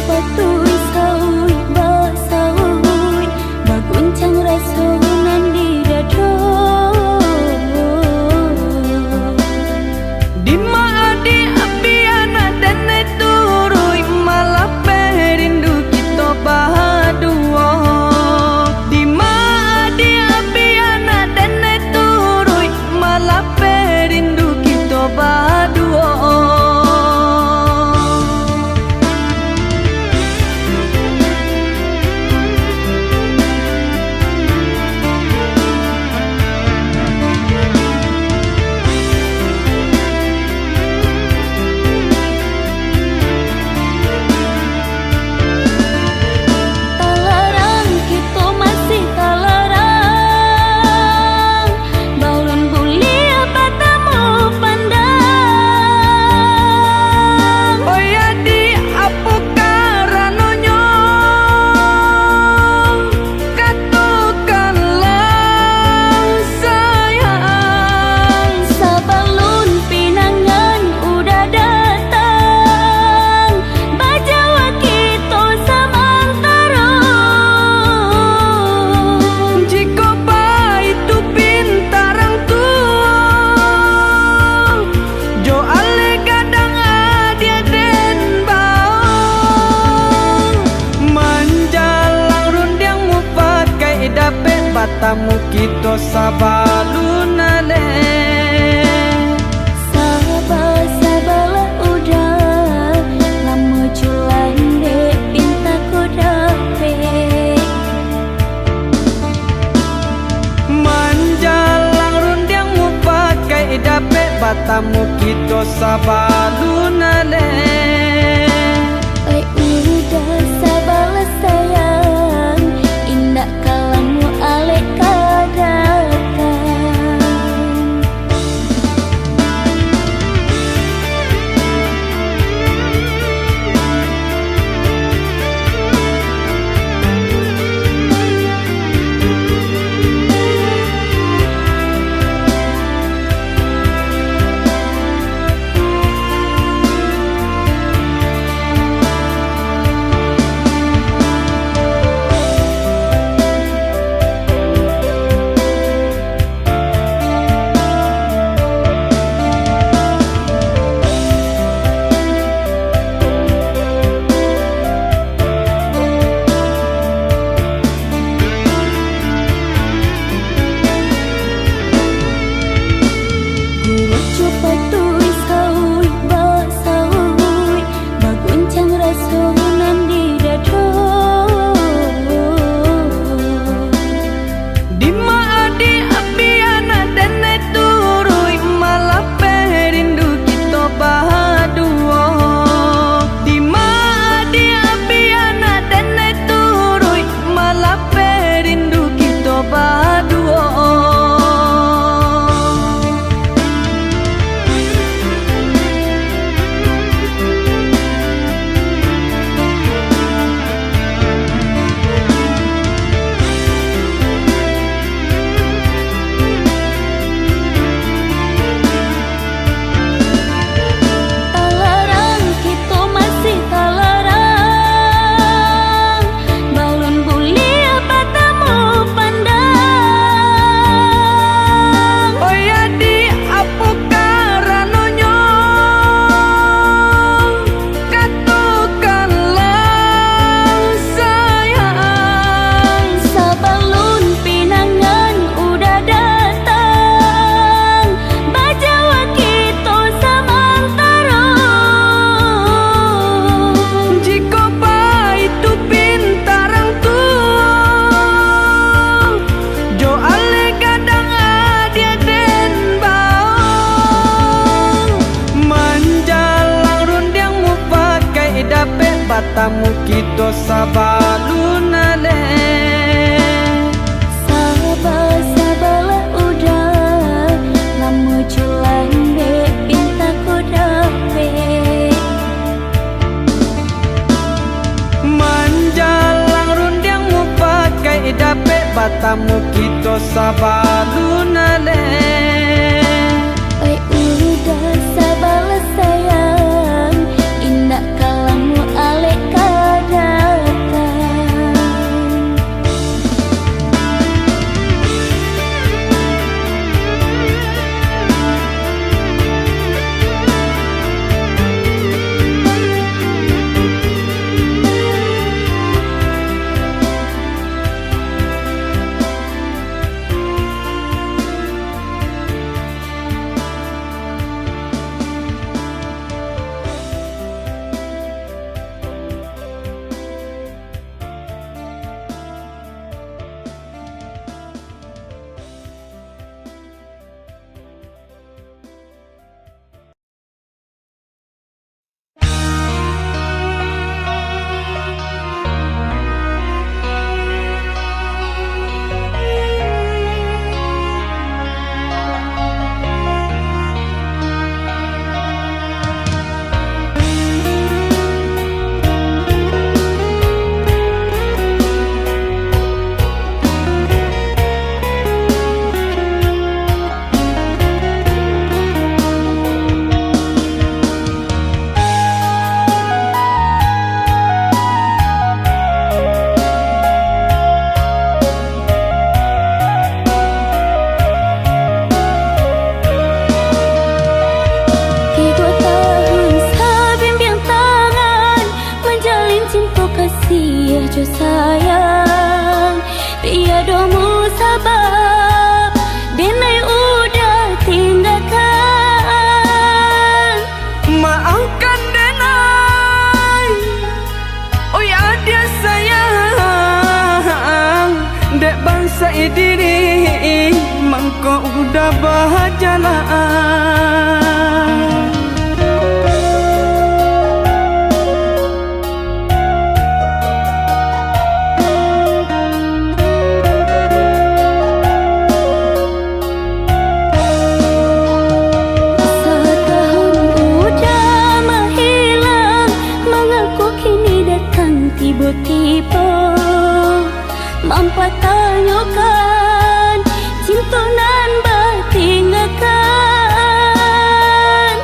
patui saui basaui baguncang rasonan di dado di maadi apiana dan turui malah perindu kita bahaduo di maadi apiana dan turui malah perindu kita bahaduo. Batamu kita sabalunale sabala udah lama culan de pinta kodape manjalang rundiang mu pakai dape batamu kita sabalunale udah sabala sayang indah kalamu alek batamu kita sabalunale sabala udah lama culan de pinta kodape manjalang rundiang mu pakai dape batamu kita sabalunale udah sabala sayang indah kalamu alek cinta kasih jo sayang tiada mu sabab denai udah tinggalkan. Maafkan denai, oh ya dia sayang, dek bangsa diri mangko udah berjalan. Tiba-tiba mampu tanyakan cinta nan bertinggalkan.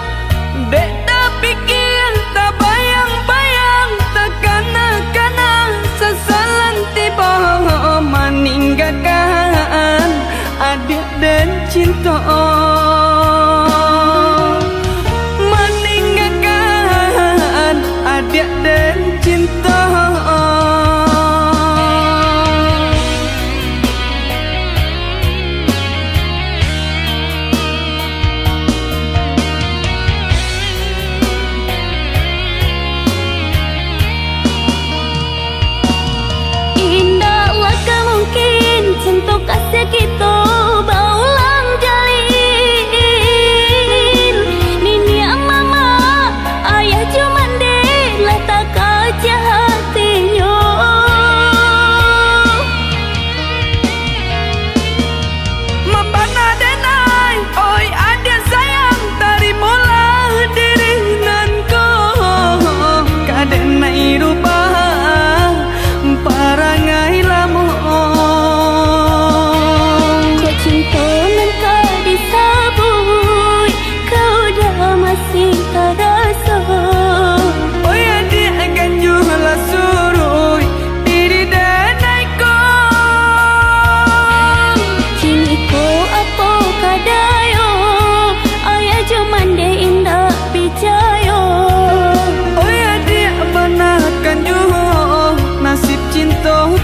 Dek tak pikir, tak bayang-bayang, tak kana-kana sesalan tiba meninggalkan adik dan cinta. Meninggalkan adik dan cinta. Kasih kita berulang jalin. Nini mama ayah cuman dek letak kaca hatinya. Mambana denai, oi adik sayang, terimalah diri nanko. Kadenai rubah parangai lamu.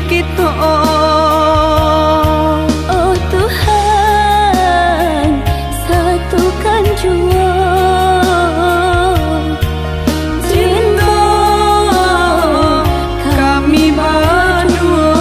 Kita oh Tuhan satukan jua cinta kami berdua.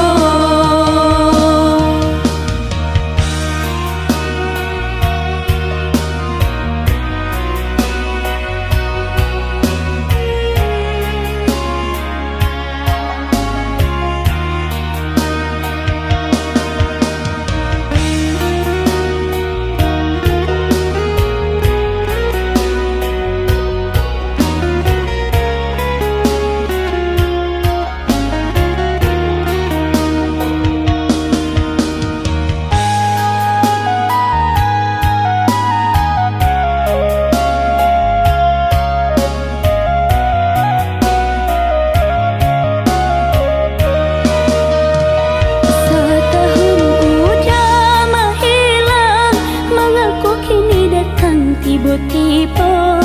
Tiba-tiba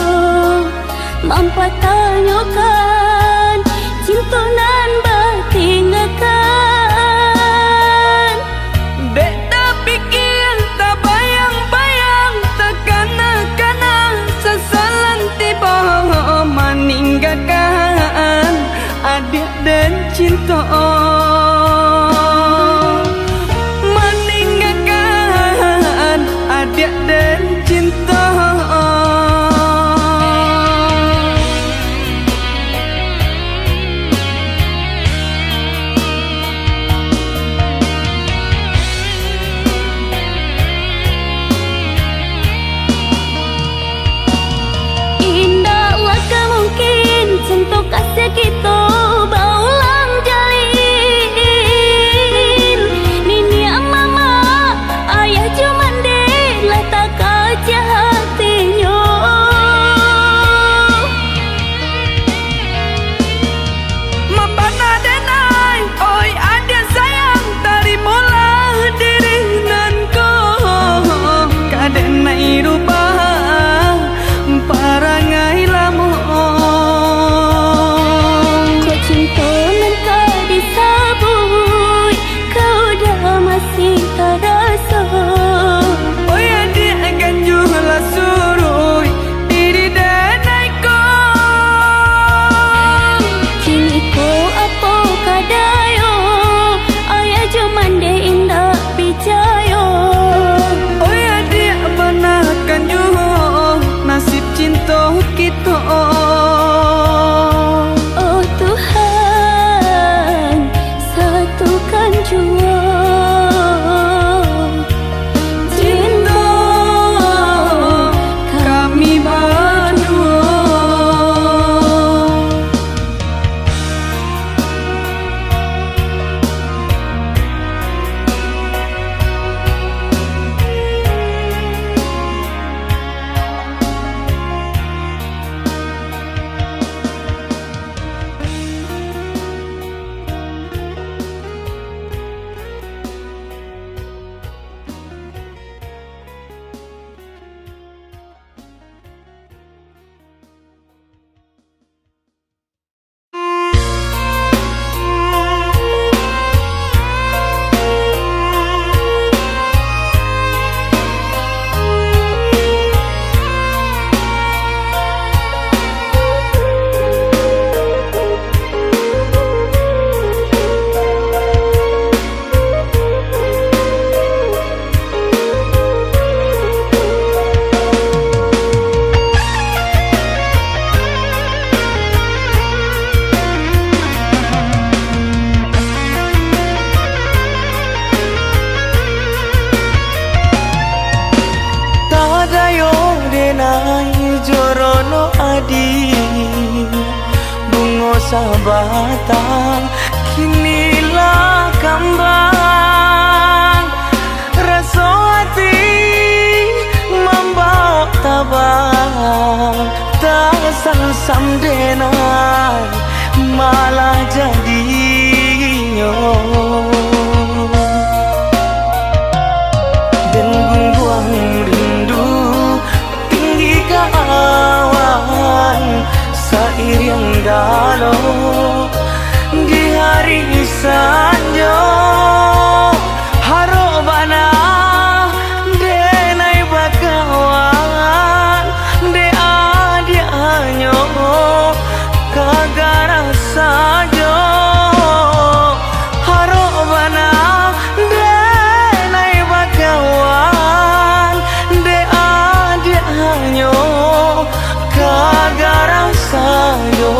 mampu tanyakan cinta nan bertinggalkan. Dek tak pikir, tak bayang-bayang, tak kana-kana sesalan tiba meninggalkan adik dan cinta. Meninggalkan adik dan cinta. Indahlah kemungkin cinta kasih kita berulang jalin. adi bungo sabatang kinilah kambang rasa hati membawa tabang tak sam denai malah jadinya dan gungguang rindu tinggi ke awan seiring dalam di hari sanjo harobana denai bakawan de adianyo kagara sajo harobana denai bakawan de adianyo kagara sajo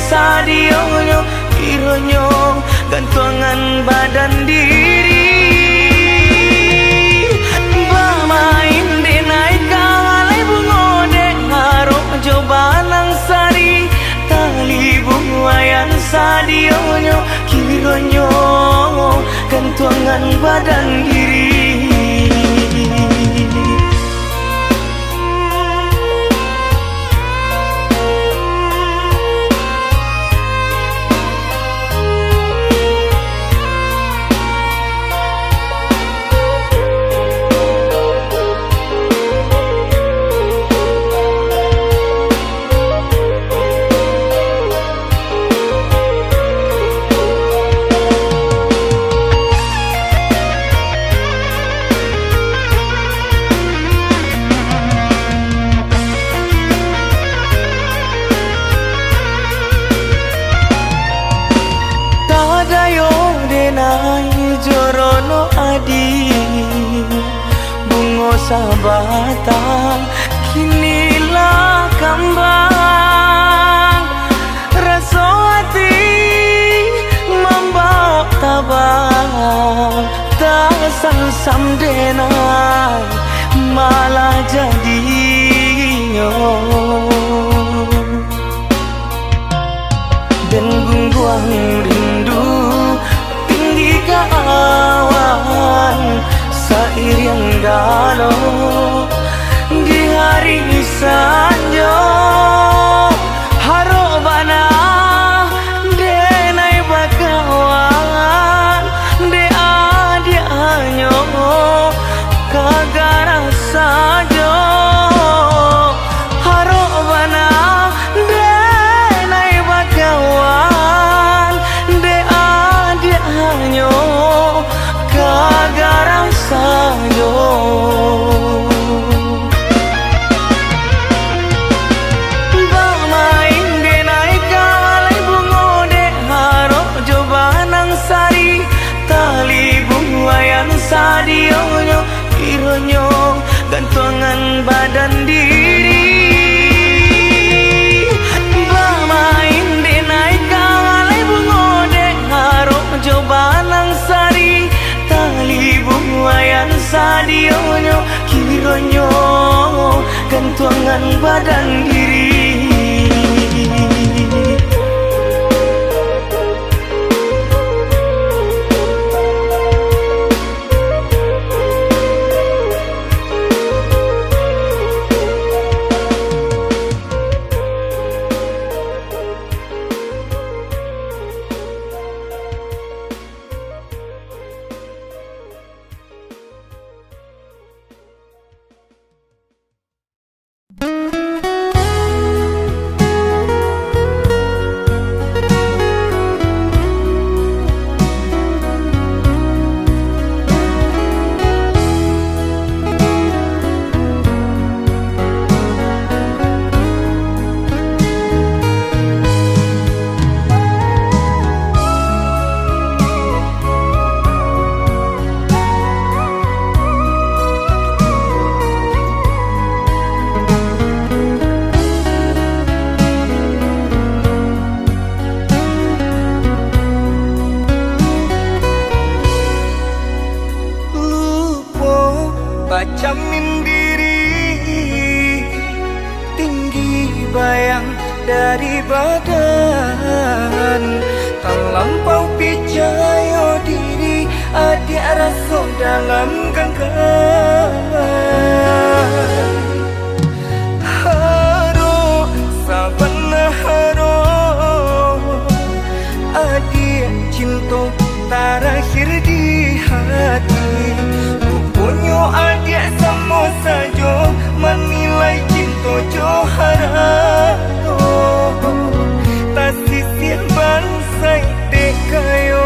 sadionyo ironyo gantungan badan diri bermain di naik kalai bungode haro jobanang sari tali bungayan sadionyo ironyo gantungan badan diri jorono adi bungo sabatang kinilah kambang rasa hati membawa tabang tak sam denai malah jadinya dan gungguang rindu ke awan seiring dalam di hari sanjo harobana denai bakawan de adianyo kagara sajo harobana denai bakawan de adianyo kagara sajo bermain di naik kalai bungode haro jobanang sari tali bungayan sadionyo ironyo gantungan badan diri bermain di naik kalai bungode haro jobanang sari tali bungayan sadionyo kironyo gantungan badan diri jamin diri, tinggi bayang dari badan, tak lampau percaya diri, adik rasa dalam genggaman. Haro sabana haro, adik cinta terakhir di hati. Punya adik sama saja menilai cinta Johara. Tak sisir bansai dekayo,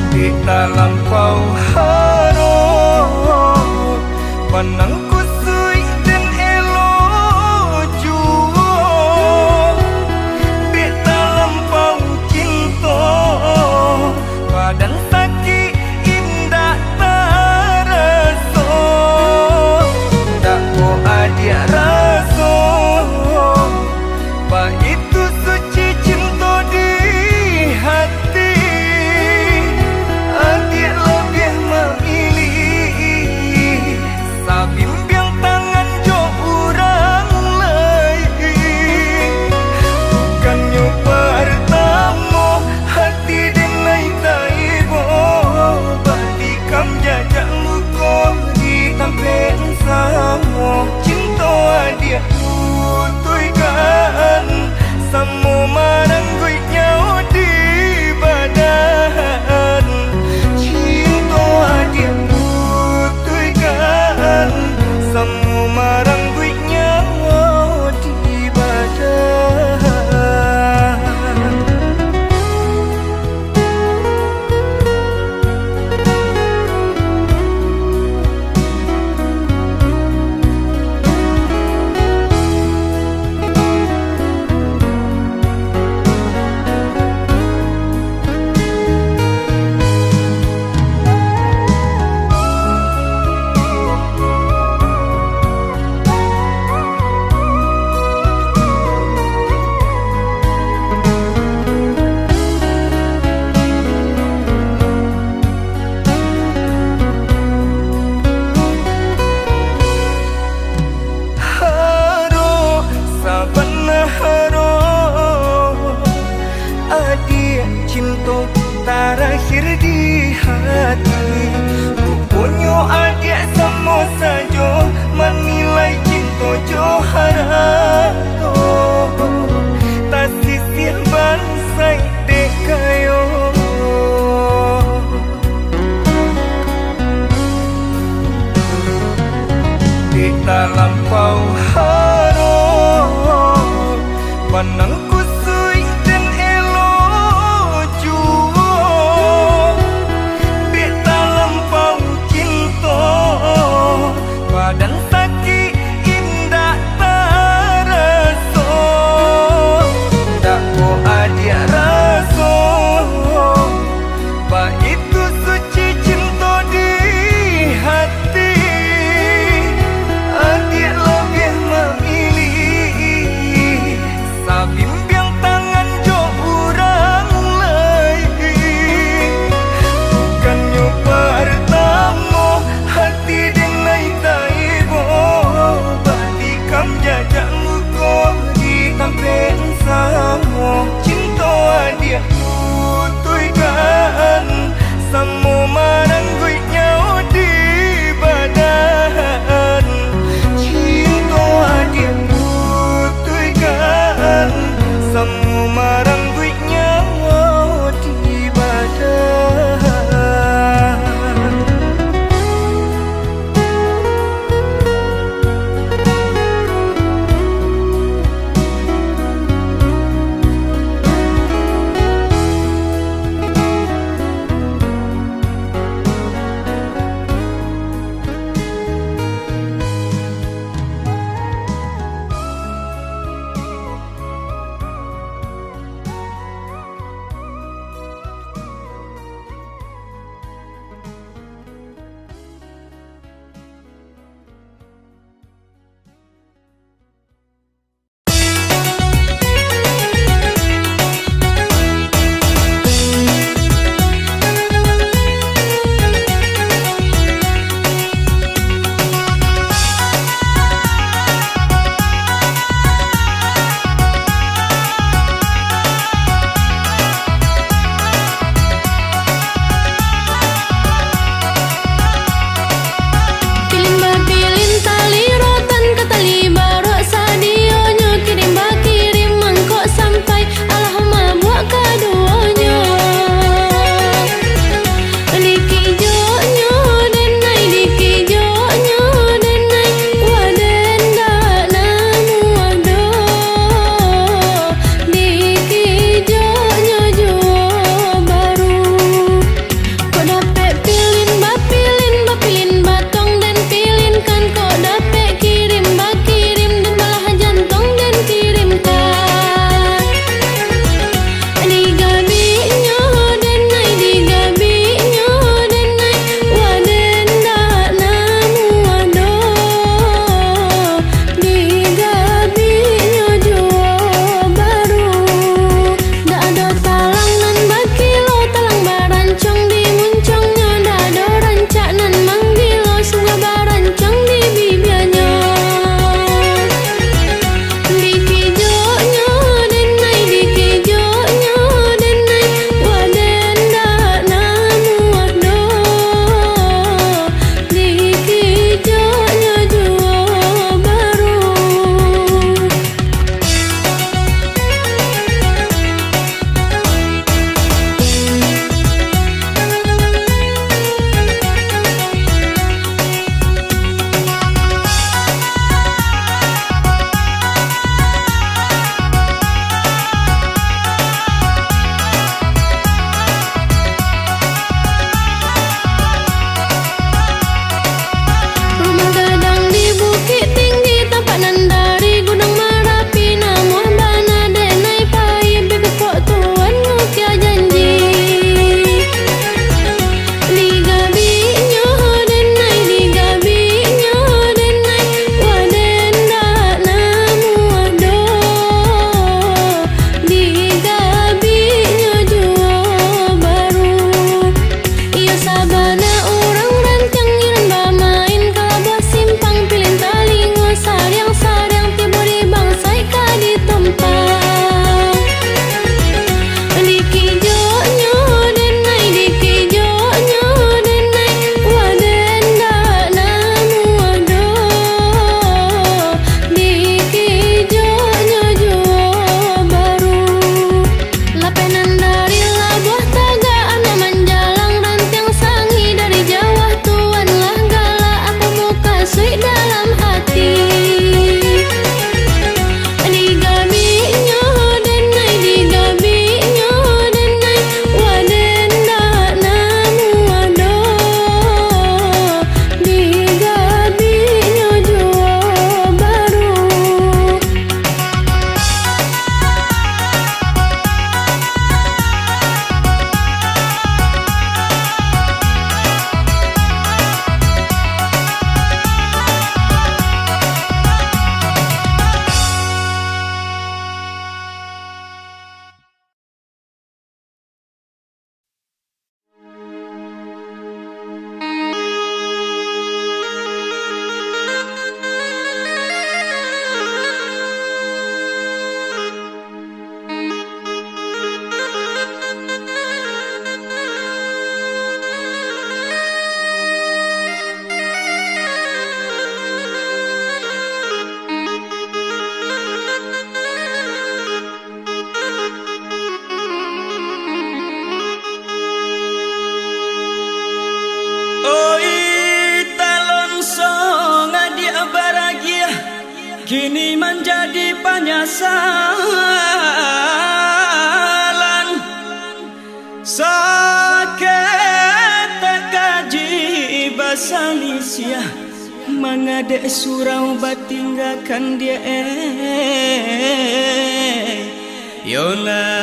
di dalam pau haro panangku sui dan elo juo, di dalam pau cinta padang sakit indah terasa, tak mau adik rasa, pak itu suci cinta di hati. Adik lebih memilih sabimbing tangan jo orang lain, bukannya pertama hati denai taibo, batikam jajak luka di tampen sama cinta adik putuykan sama marang gue nyawa di badan. Cinta adik putuykan sama marang gue nyawa di badan. Haro sabana haro, adik cinta terakhir di hati. Punya adik sama saja menilai cinta Johara. Tak sisir bansai dekayo, di dalam pau haro panangku sui dan elo juo, di dalam pau cinta kini menjadi penyesalan. Sakit kaji basalisia mengadek surau batinggakan dia yolalai.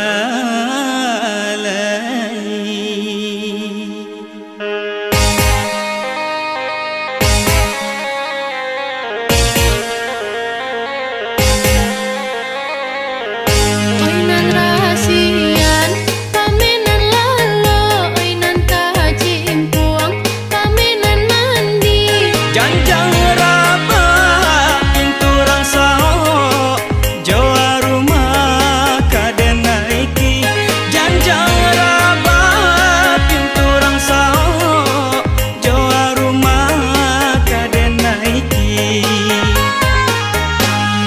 Oinan rahasian paminan lalo, oinan kaji impuang paminan mandi. Janjang raba pintu rangsa jawa rumah kaden naiki. Janjang raba pintu rangsa jawa rumah kaden naiki.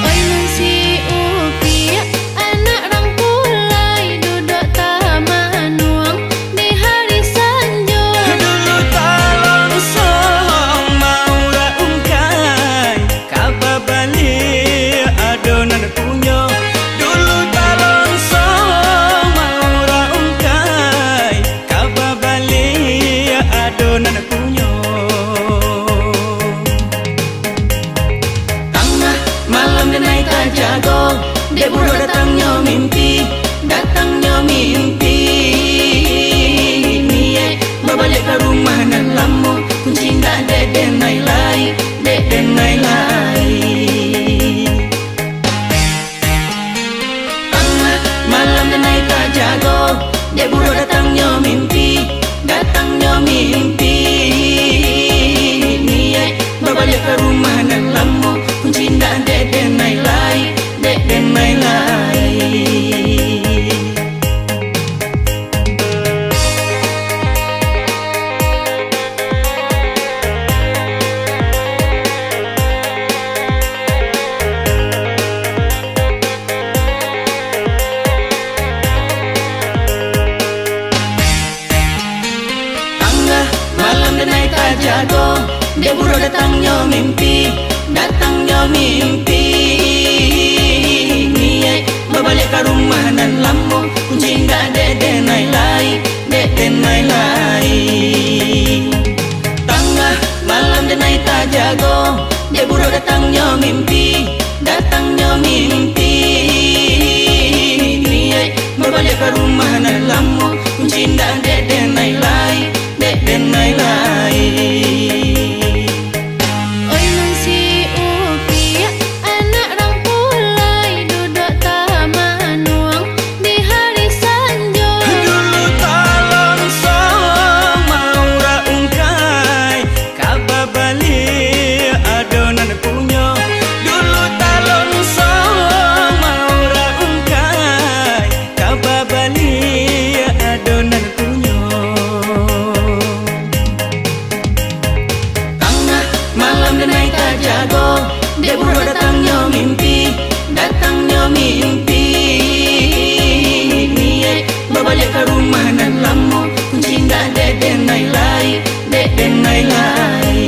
Oinan si upi anak rang pulai duduk taman uang di hari sanjo. Dulu talon song mau raungkai kaba balik adonan punyo. Dulu talon song mau raungkai kaba balik adonan punyo. Tengah malam dan naik jago, dia buru datangnya mimpi, datangnya mimpi. Niye berbalik ke rumah nan lama, kunci ndak dede nailai, dede nailai. Tengah malam dan naik jago, dia buru datangnya mimpi, datangnya mimpi. Niye berbalik ke rumah nan lama, kunci ndak dede nailai, dede nailai. Tengah malam dan naik jago, dia buru datangnya mimpi, datangnya mimpi. Niye berbalik ke rumah nan lama, kunci ndak dede nailai, dede nailai. Tengah malam dan naik jago, dia buru datangnya mimpi, datangnya mimpi. Niye berbalik ke rumah nan lama, kunci ndak dede nailai, dede nailai. Oinan si upi anak rang pulai duduk taman uang di hari sanjo. Dulu talon song mau raungkai kaba balik adonan punyo. Dulu talon song mau raungkai kaba balik adonan punyo. Tengah malam dan naik jago, dia buru datangnya mimpi, datangnya mimpi. Niye berbalik ke rumah nan lama, kunci ndak dede nailai, dede nailai.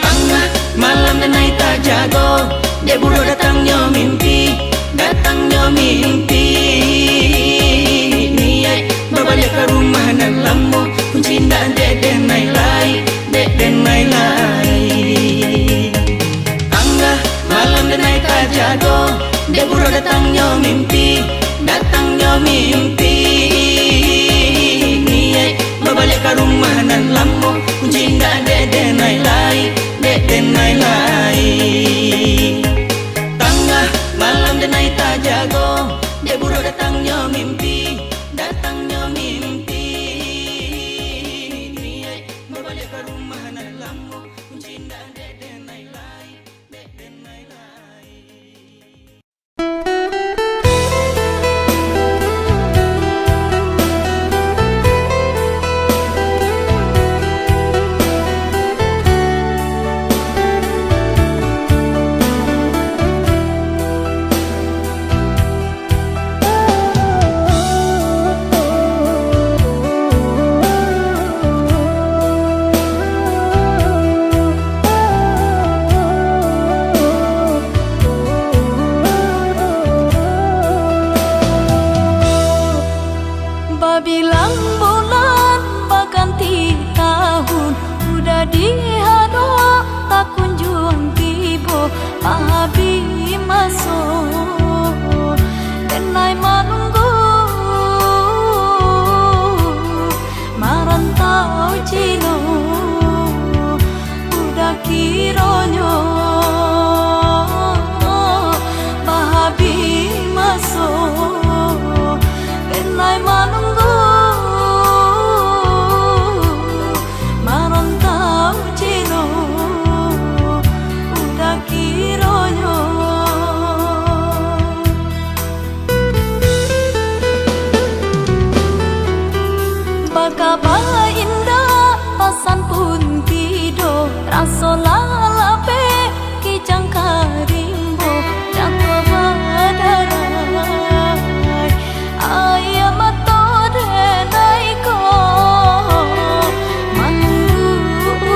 Tengah malam dan naik jago, dia buru datangnya mimpi, datangnya mimpi. Niye berbalik ke rumah nan lama, kunci ndak dede nailai, dede nailai. Tengah malam dan naik jago, dia buru datangnya mimpi, datangnya mimpi. Niye berbalik ke rumah nan lama, kunci ndak dede nailai, dede nailai. Tengah malam dan naik jago, dia buru datangnya mimpi, datangnya mimpi. Niye berbalik ke rumah nan lama, kunci ndak dede nailai, dede nailai. pahabi masuk denai manunggu marantau cino udah kironyo pahabi masuk denai manunggu marantau cino udah kironyo bakaba indah pasan pun tido raso lalape kijang karimbo jatuh badarai ayam atode naiko mandu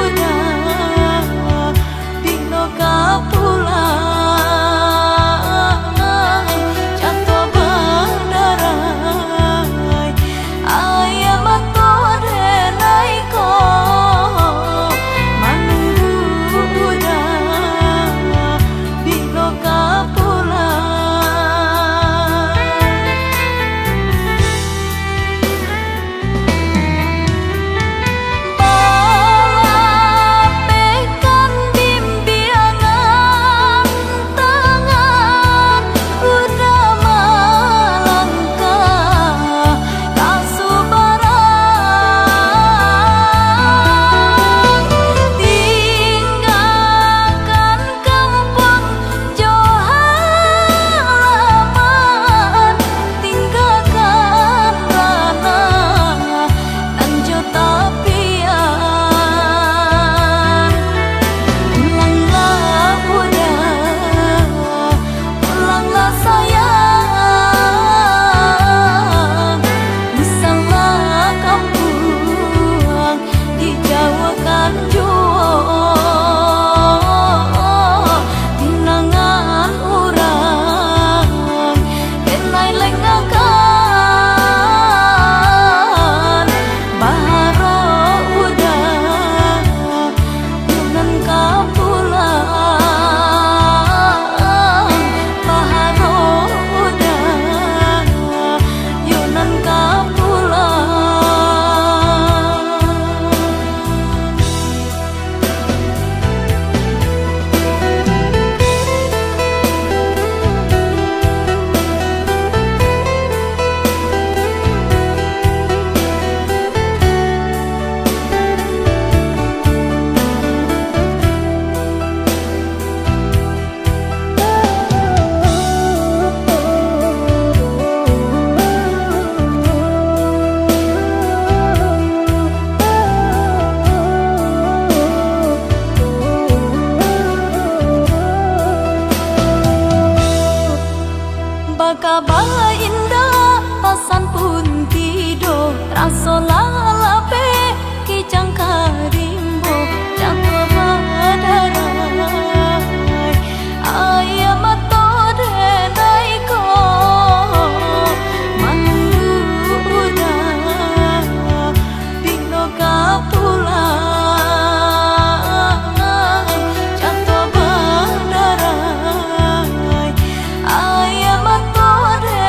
udah bino kapulang jatuh badarai ayam atode naiko mandu udah bino kapulang balapekan bimbiangan tangan udah malangkah kasubaran tinggalkan kampung jauh halaman tinggalkan tanah dan juta pian pulanglah udah pulanglah sayang misalnya kampung di Jawa kan tinangan orang kenai lengakan baharo udah yunan kapulang baharo udah yunan kapulang bakaba indah pasan pun tido raso lalape kijang karimbo jatuh badarai ayam atode naiko mandu udah bino kapulang jatuh badarai ayam atode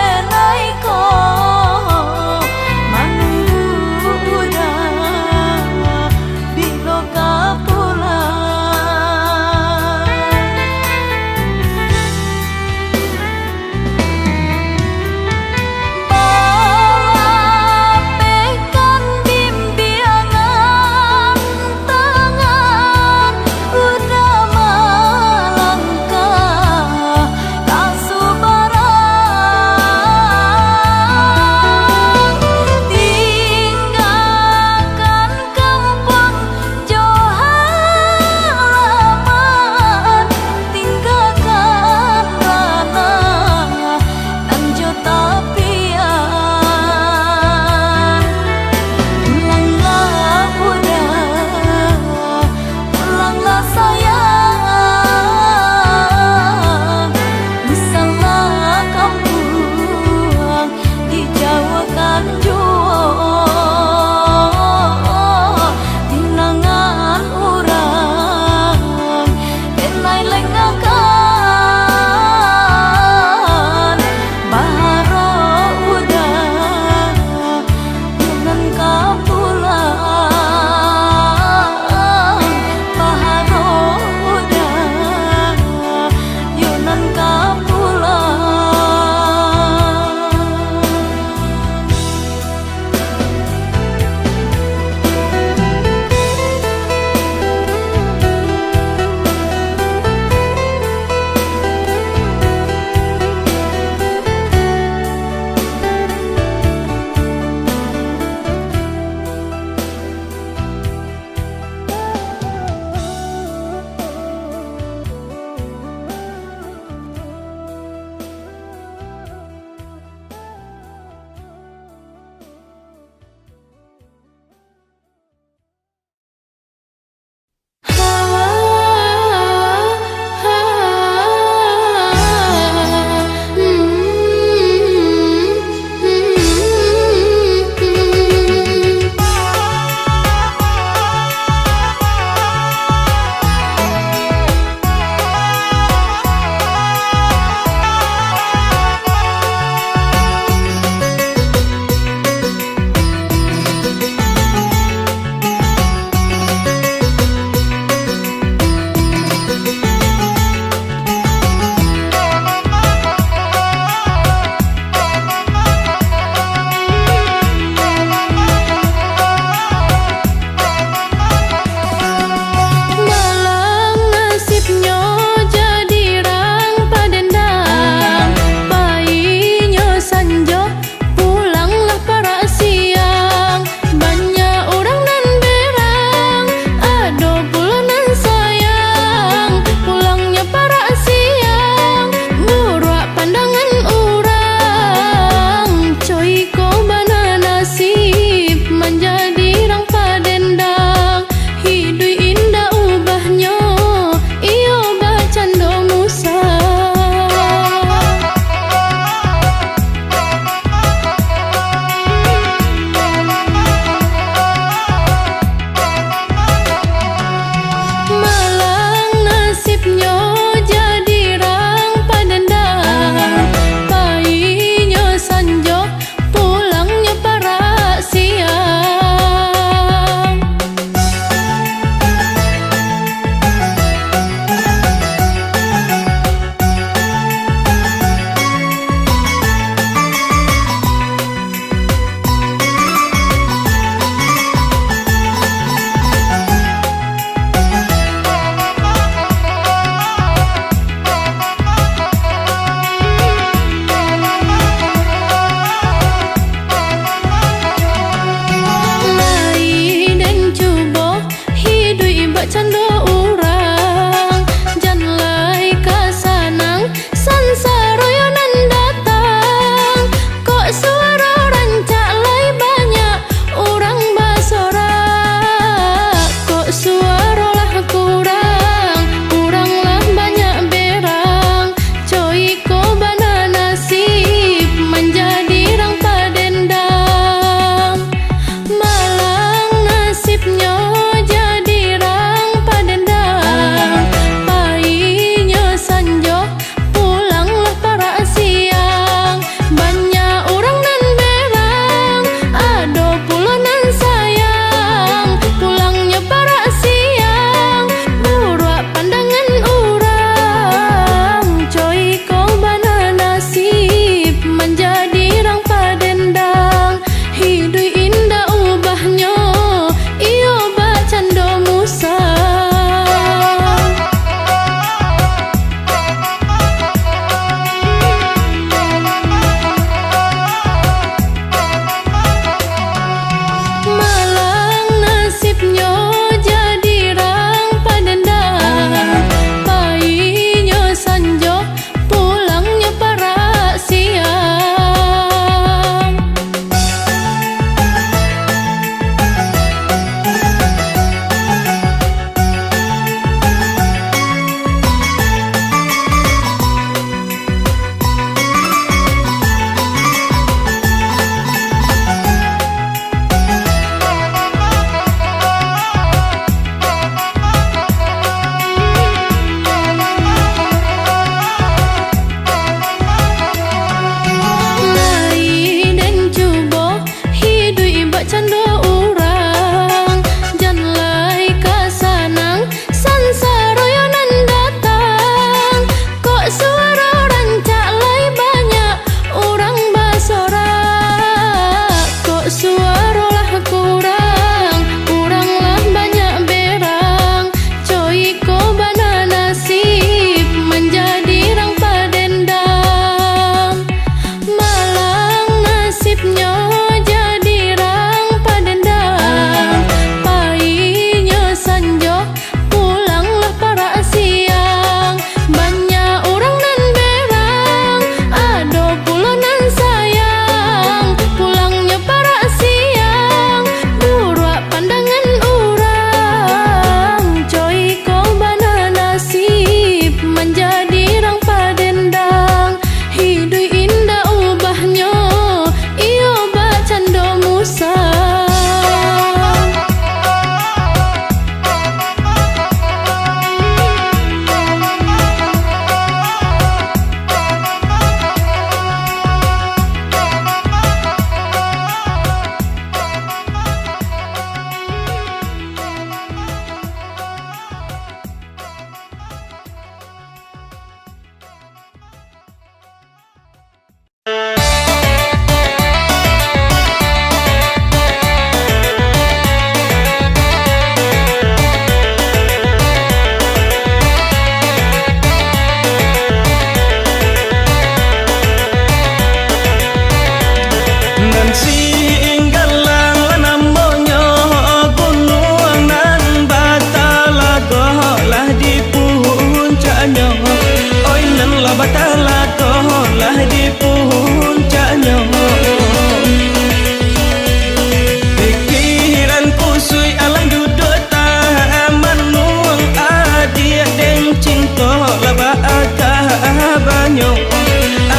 banyo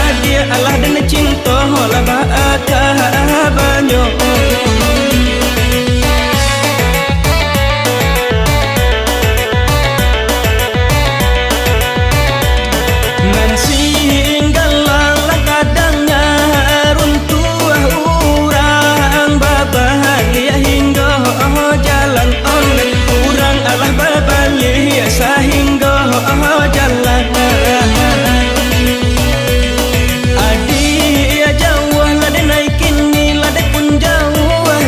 adia Allah dan cinta la baaka banyo man singgal la kadangnya runtuh urang bahagia hingga jalan online urang Allah babali sehingga jalan adia jauh la de naikin ni la de pun jauh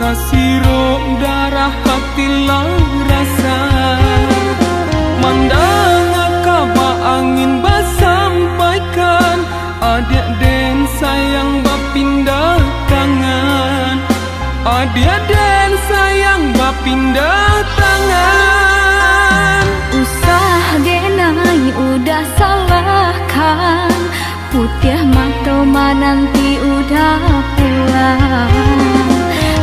Kasiro darah hati lah rasa mandang kaba angin basampaikan adik den sayang bapindah tangan adik den sayang bapindah tangan Usah denai udah salahkan Putih mata nanti udah pulang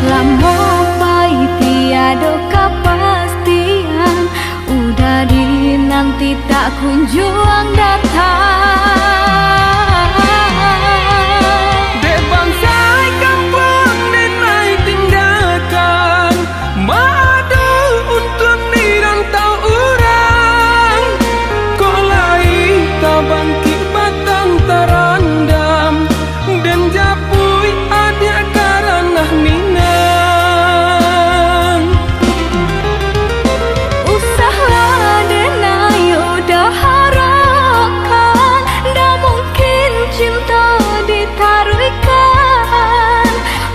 Lama baik tiada kepastian Udah di nanti tak kunjung datang Dek bangsa kampung denai tinggalkan Madu untuk nirantau orang Kok lain tak bangkit batang terandam Dan japui adik karena minang Usahlah denai udah harapkan Dah mungkin cinta ditaruhkan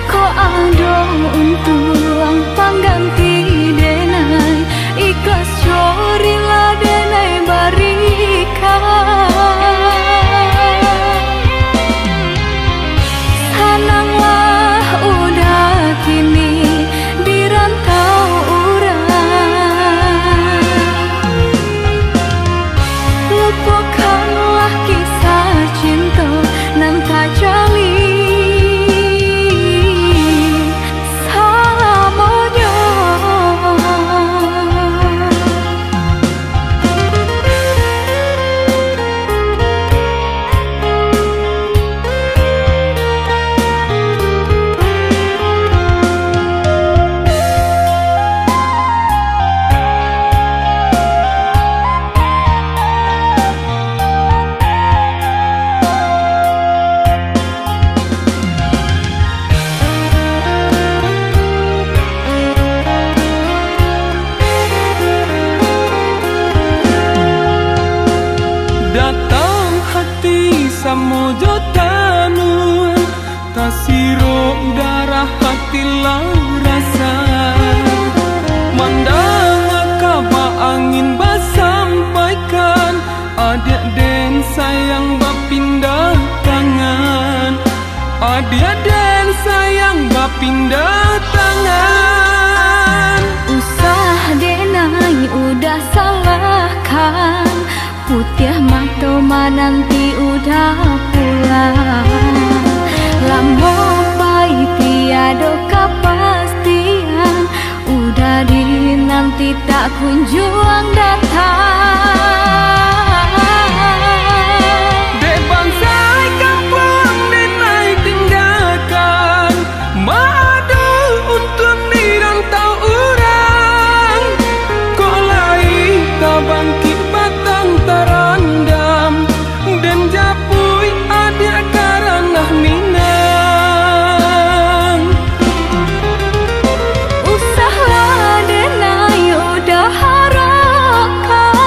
Kok ada untung pengganti denai Ikhlas corilah denai berikan Sananglah udah kini dirantau orang Lupakanlah kisah cinta nan tak jalin samanya Datang hati samojo tanun Tasiro darah hati lah rasa Mandang kaba angin basampaikan Adik den sayang bapindah tangan Adik den sayang bapindah tangan Usah denai udah salahkan Putih mata nanti udah pulang Lama baik tiada kepastian Udah di nanti tak kunjung datang Dek bangsa kampung denai tinggalkan Madu untuk nirantau orang Kok lain tak bangkit batang terandam Dan japui adik karena minang Usahlah denai udah harapkan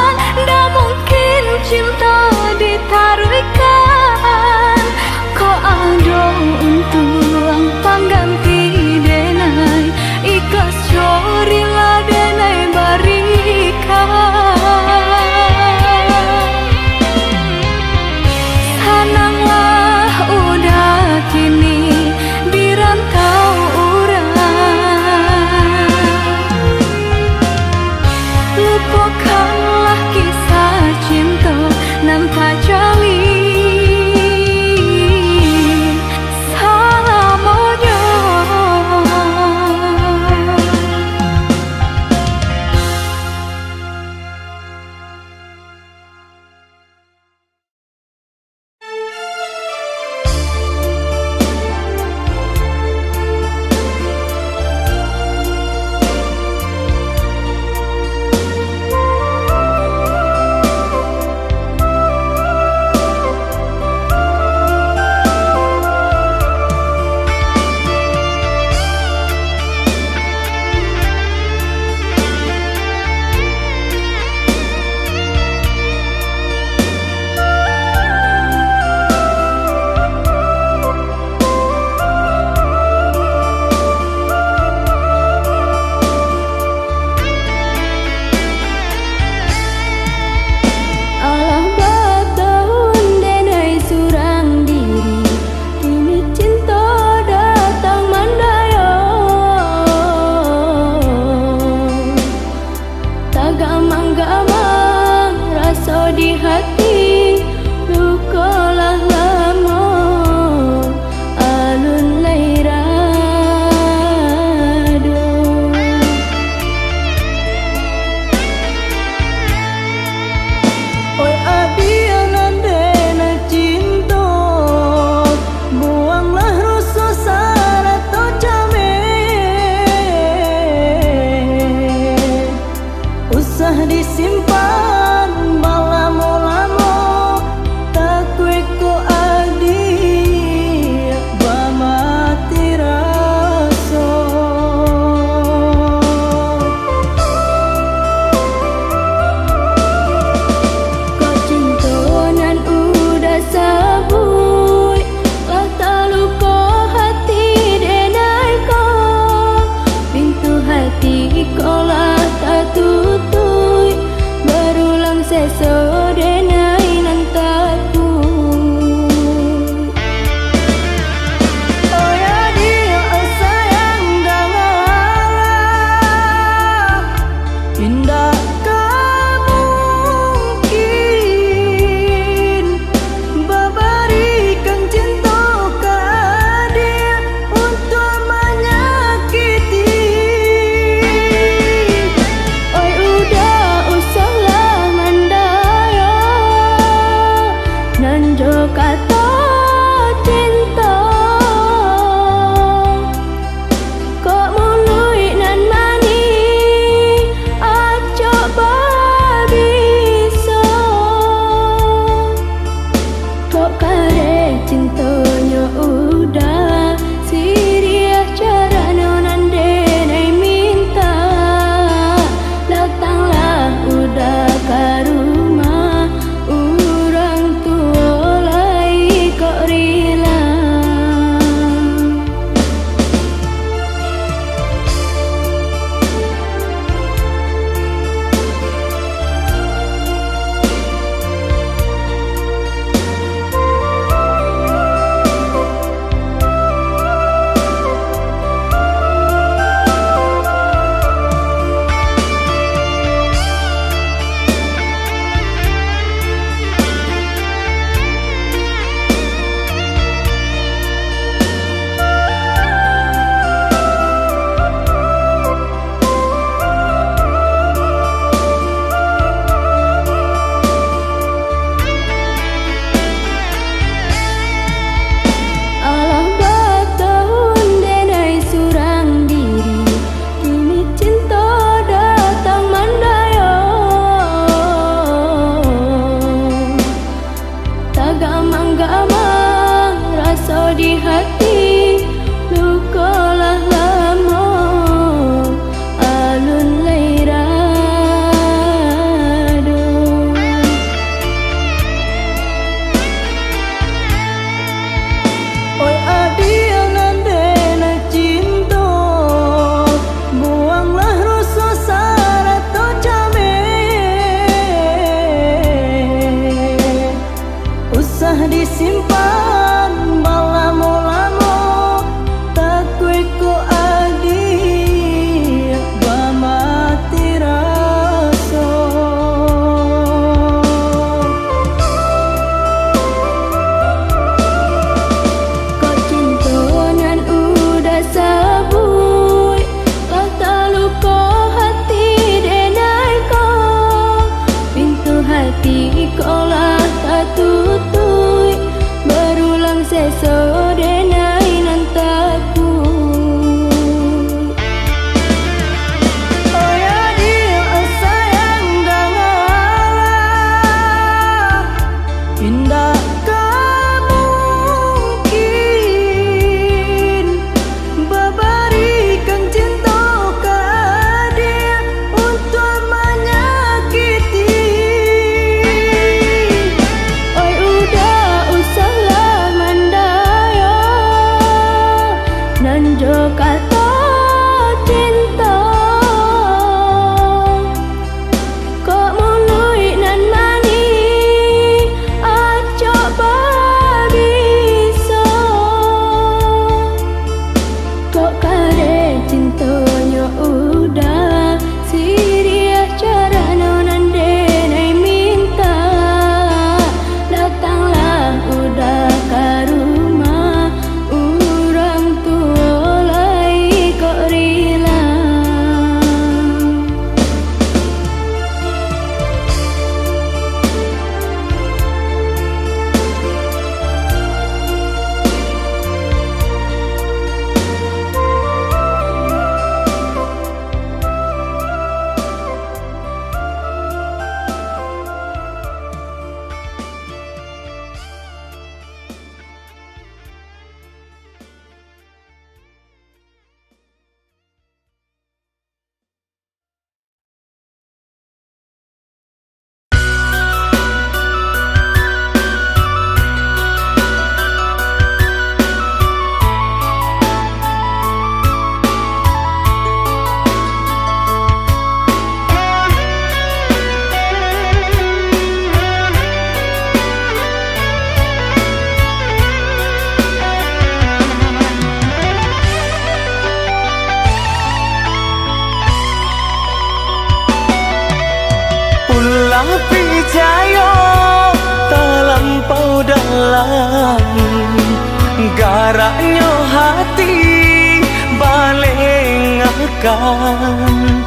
dilukan.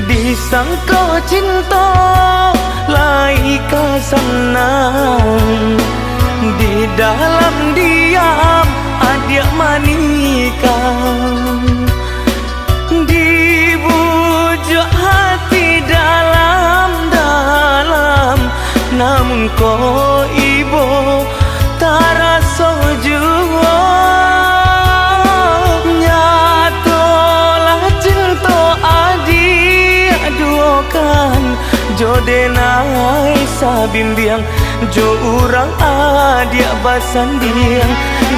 Disangka cinta laika senang, di dalam diam adik manikan. Dibujuk hati dalam-dalam, namun kau ibu tak rasa jua. Nyatolah cinta adik duakan, jodenai sabimbiang, jo urang adik basandiang.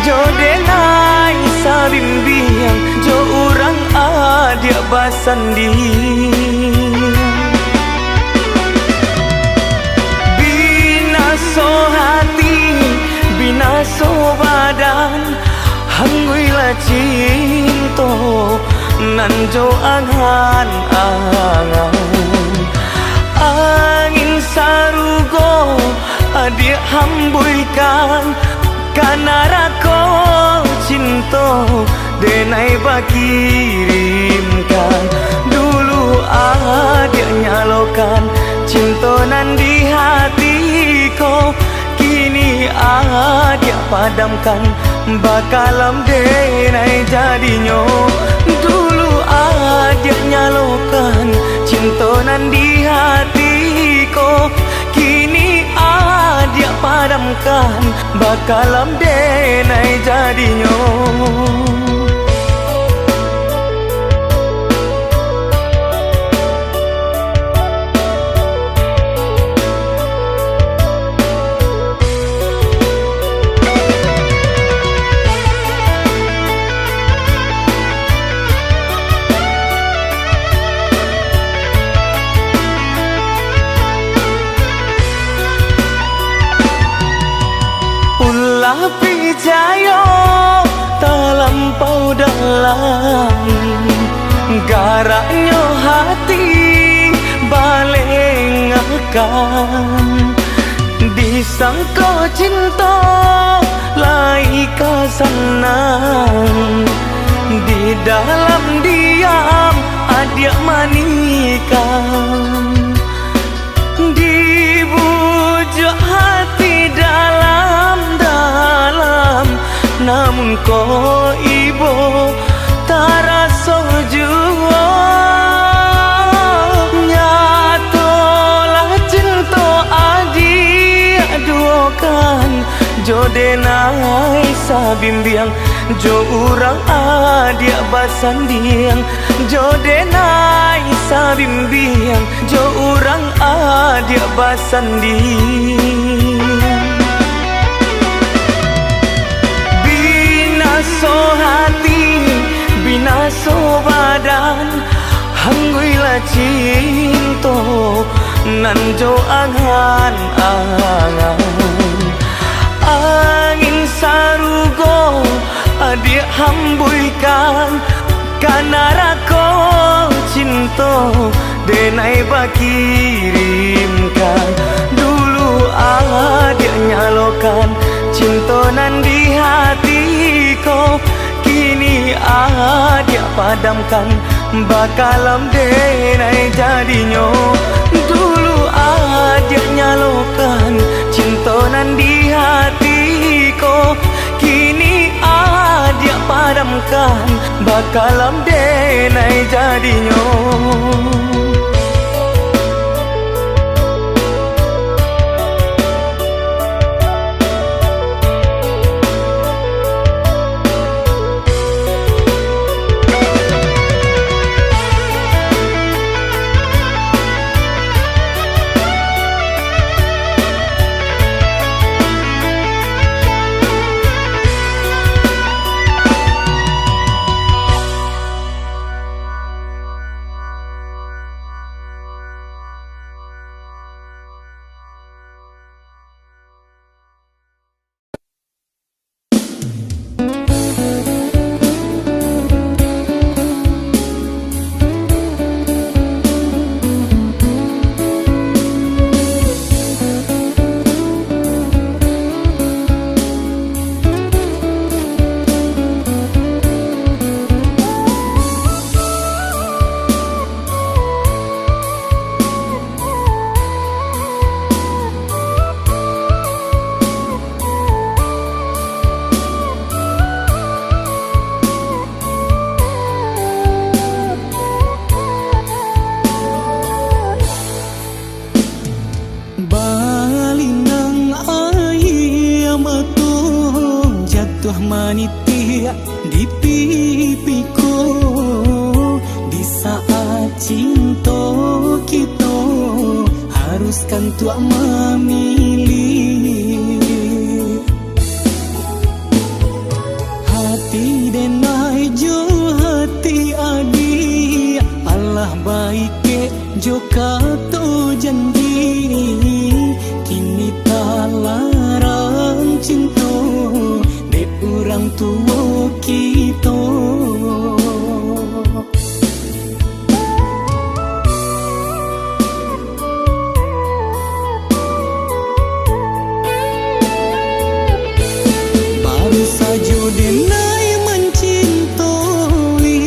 Jodenai sabimbiang, jo urang adik basandiang. Binaso hati, binaso badan, hanguilah cinta nan jo angan-angan. Angin sarugo adik hambuikan, karena rako cinta denai bakirimkan. Dulu adik nyalokan cinta nan di hatiku, kini adik padamkan, bakalam denai jadinya. Dulu adik nyalokan cinta nan di hatiku, kini adik padamkan, bakalam denai jadinya. Pijayo terlampau dalam, garaknya hati balengakan. Disangka cinta laika senang, di dalam diam adik manikan. Dibujuk hati dalam-dalam, namun kau ibu tak rasa jua. Nyatolah cinta adik duakan, jodenai sabimbiang, jo urang adik basandiang. Jodenai sabimbiang, jo urang adik basandiang. Binaso hati, binaso badan, hanguilah cinta nan jo angan-angan. Angin sarugo adik hambuikan, karena rako cinta denai bakirimkan. Dulu adik nyalokan cinta nan di hatiku, kini adik padamkan, bakalam denai jadinya. Dulu adik nyalokan cinta nan di hatiku, kini adik padamkan, bakalam denai jadinya. panitia di pipiku di saat cinta kita haruskan tuak memilih hati denai jo hati adi Allah baik jo kato janji kini tak larang cinta dek orang tua kita baru saja denai mencintai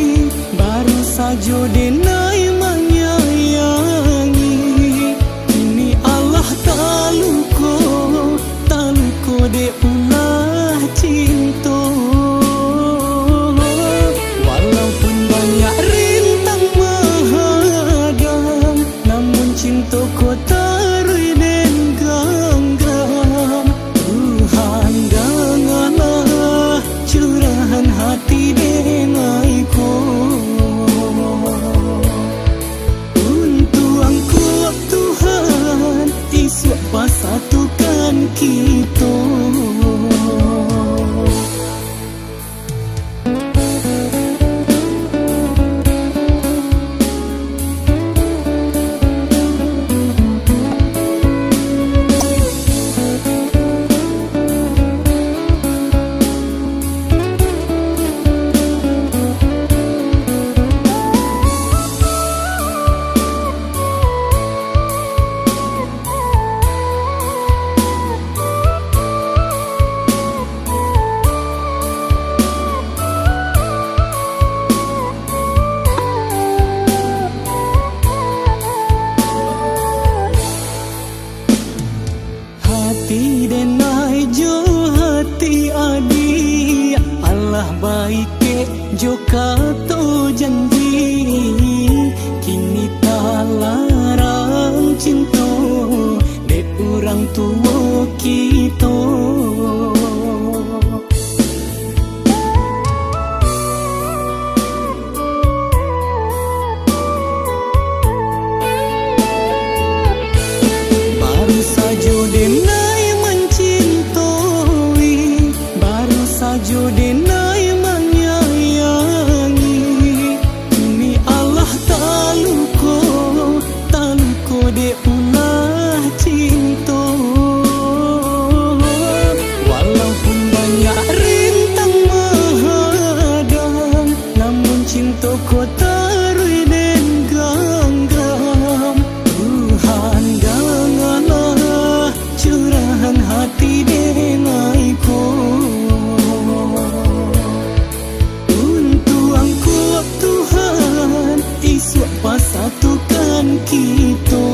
baru saja denai menyayangi kini Allah tak luko dek ulah cinta walaupun banyak rintang menghadang namun cinta ko tarui den ganggang Tuhan janganlah curahan hati denai ko untuk angkuh Tuhan isu pasatukan kita hati denai jo hati adi Allah baik jo kato janji kini tak larang cinta dek orang tua kita baru saja denai mencintai baru saja denai menyayangi kini Allah tak luko dek ulah cinta walaupun banyak rintang menghadang namun cinta ko tarui den ganggang Tuhan janganlah curahan hati denai ko untuk angkuh Tuhan isu pasatukan kita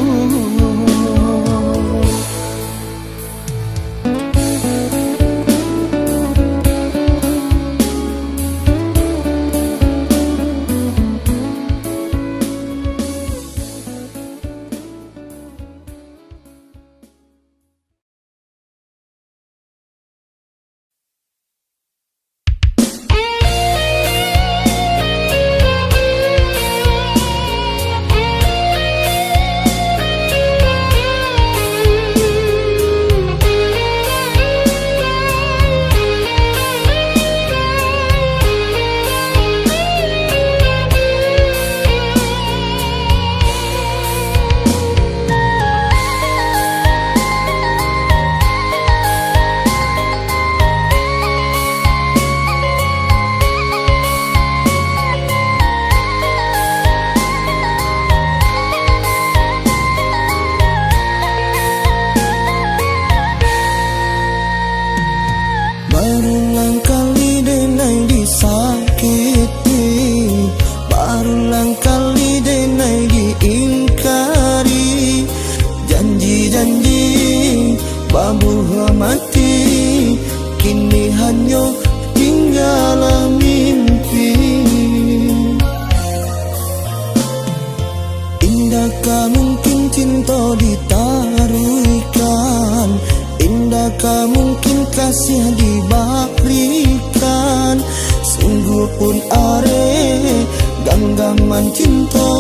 berulang kali denai disakiti berulang kali denai diingkari janji-janji babuh mati kini hanya tinggal mimpi indakkah mungkin cinta ditaruhkan indakkah mungkin kasih diberikan, sungguh pun are genggaman cinta,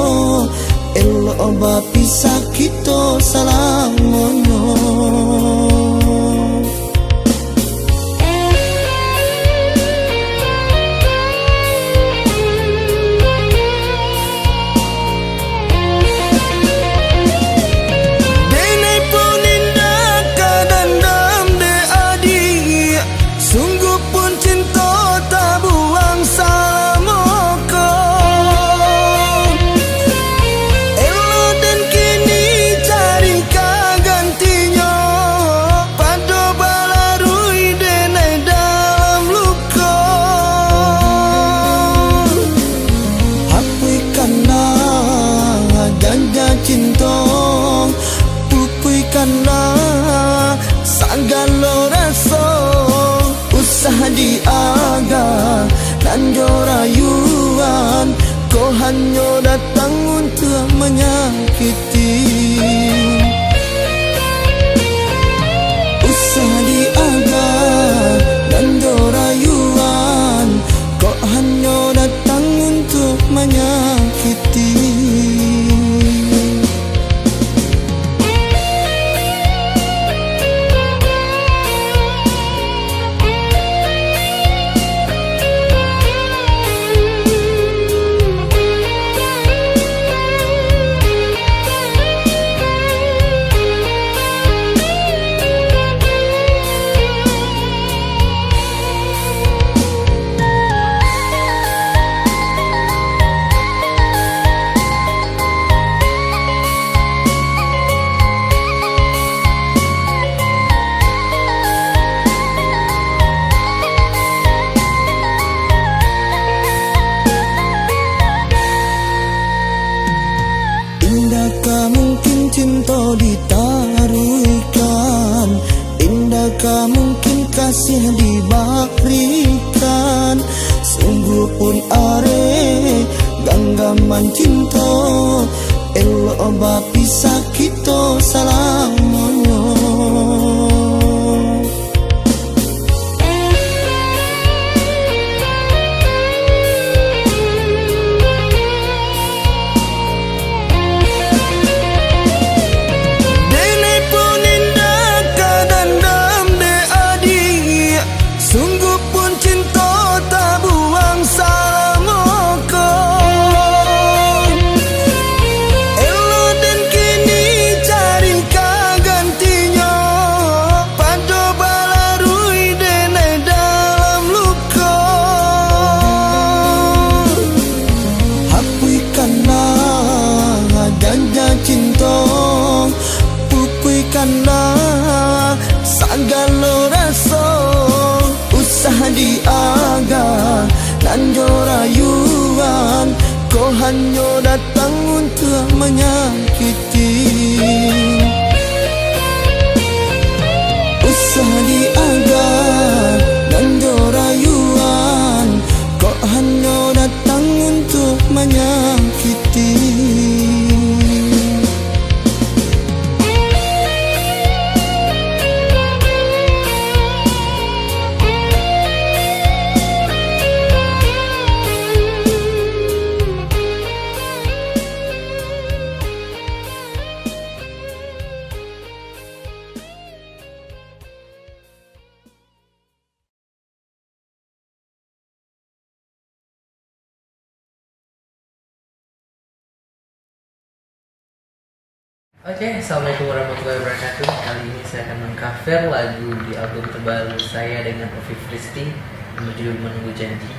elok bapisah kita salamono. Segala rasa usaha diaga dan jorayuan, kau hanya datang untuk menyakiti. Usaha diaga dan jorayuan, kau hanya datang untuk menyakiti. Indakkah mungkin cinta ditaruhkan, indakkah mungkin kasih diberikan, sungguh pun are genggaman cinta, elok bapisah kita salamono. Pupuikanlah segala rasa usaha diaga dan jorayuan, kau hanya datang untuk menyakiti. Usaha diaga dan jorayuan, kau hanya datang untuk menyakiti. Oke, assalamualaikum warahmatullahi wabarakatuh. Kali ini saya akan mengcover lagu di album terbaru saya dengan Ovi Fristi yang berjudul Menunggu Janji.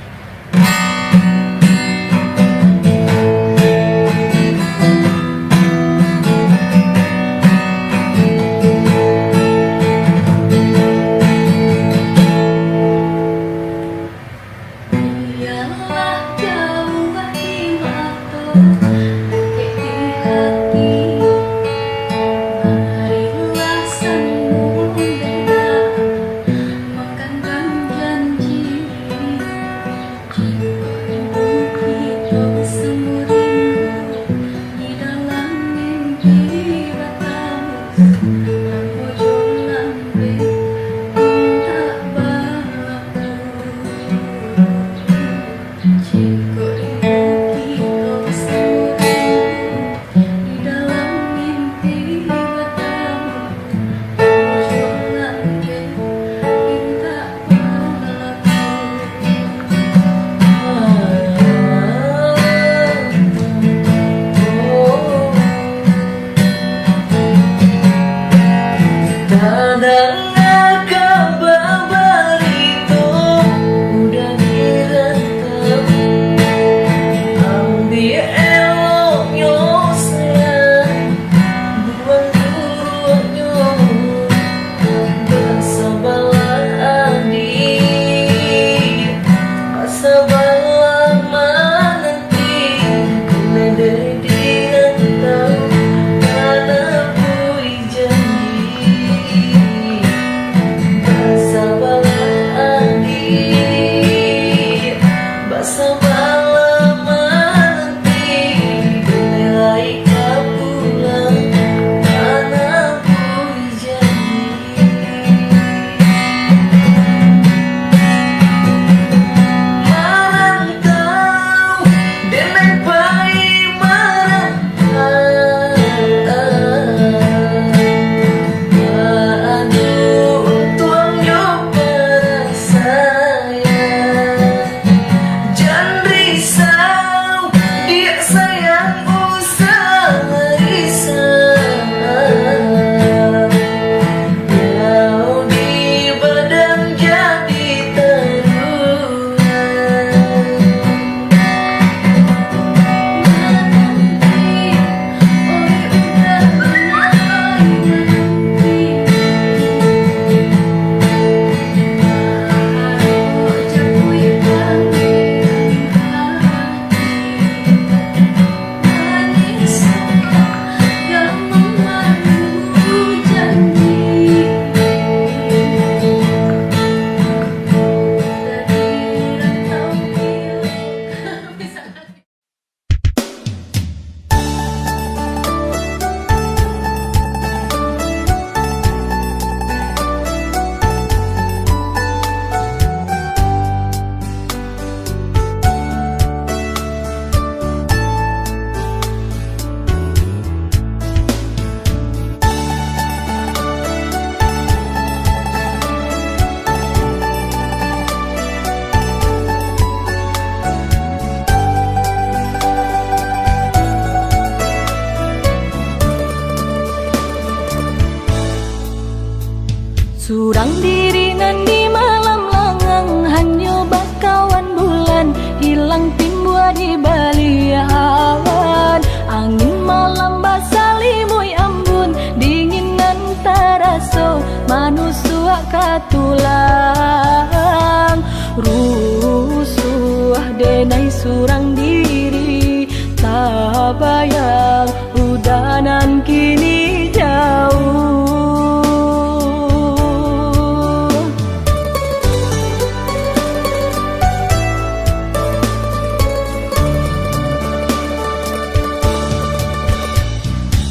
tak bayang udanan kini jauh.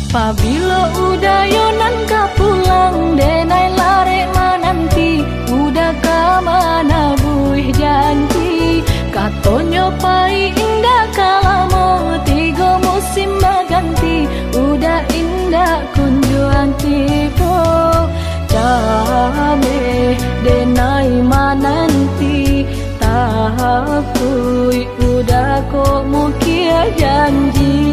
Pabilo udayonan ka pulang denai lare mananti udah ka mana buih janji katonyo pai indah kalamo tiga musim baganti udah indah kunjuan tibo jame denai mananti takui udah kok mukia janji.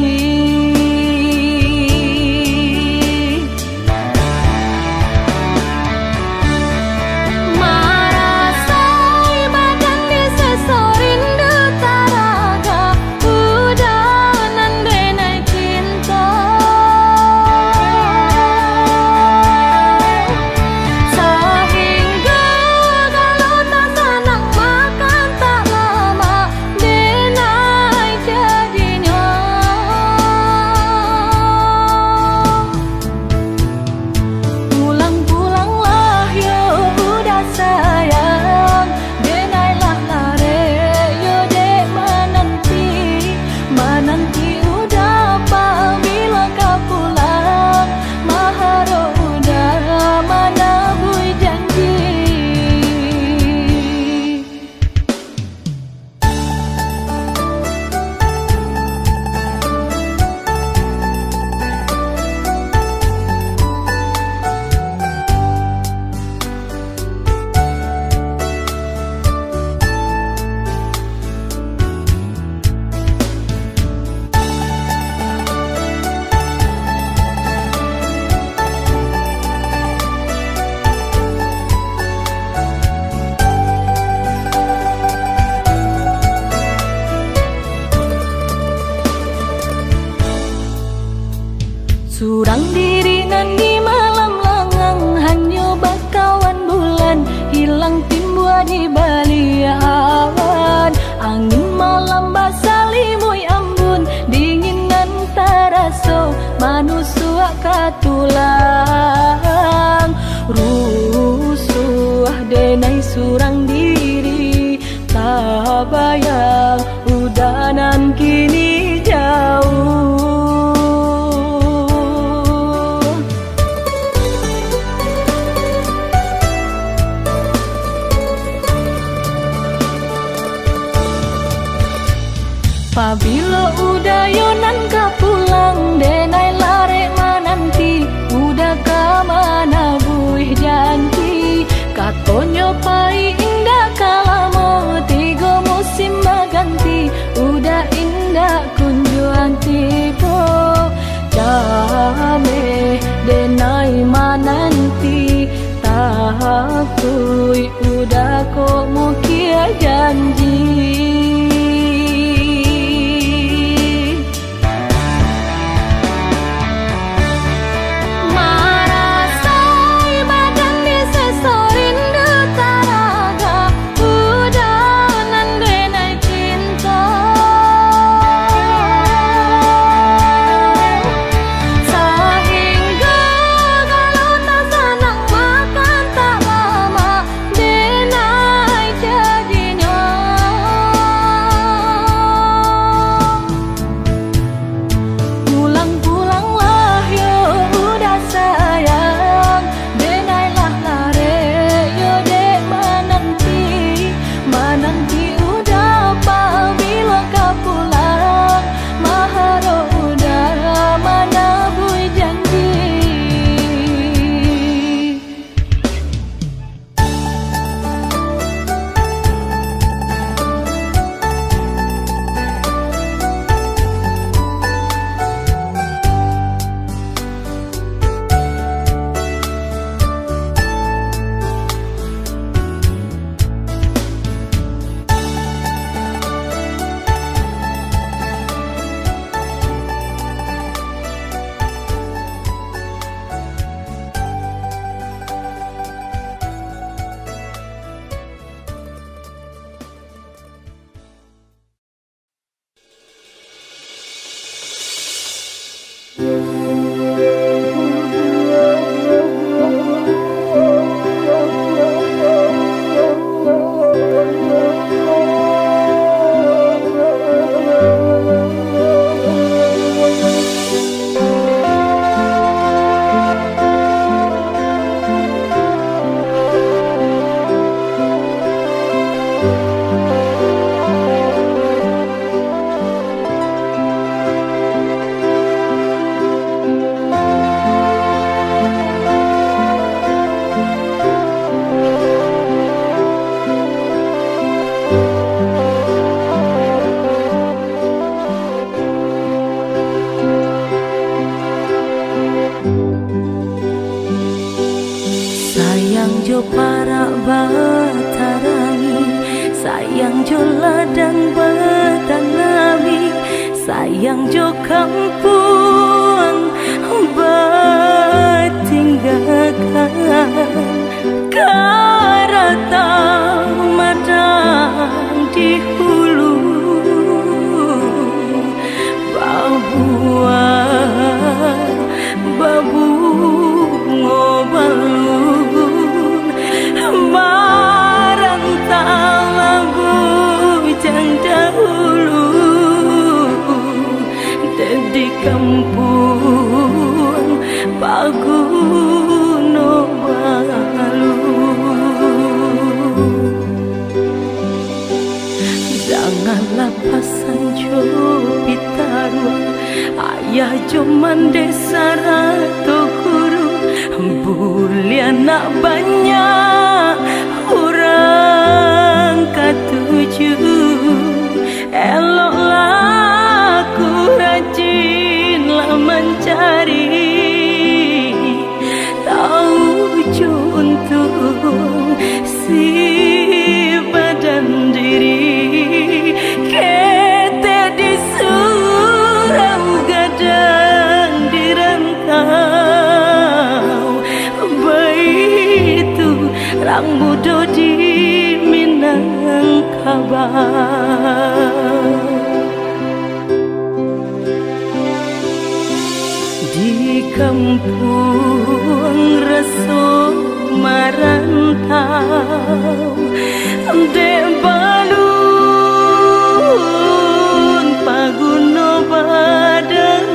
Surang diri nan di malam langang hanyo bakawan bulan hilang timbua di bali awan angin malam basalimui ambun dingin nan taraso manusua katulang rusuh denai surang diri tak bayang udanan kini jauh. Pabilo udayonan ka pulang denai lare mananti udah ka mana buih janji katonyo pai indah kalamo tiga musim baganti udah indah kunjuan tibo jame denai mananti takui udah kok mukia janji. ladang bertanami sayang jo kampung bertinggalkan karata madang di hulu babu ngobalun marang talabu jang dahulu dan di kampung Paguno Balu janganlah pasan jo pitarua ayah joman desa rato guru bulian nak banyak orang katuju eloklah ku rajinlah mencari tahu juntung si badan diri kete di surau gadang di rantau baitu rang budo di Minangkabau di kampung reso marantau dek balun Paguno badan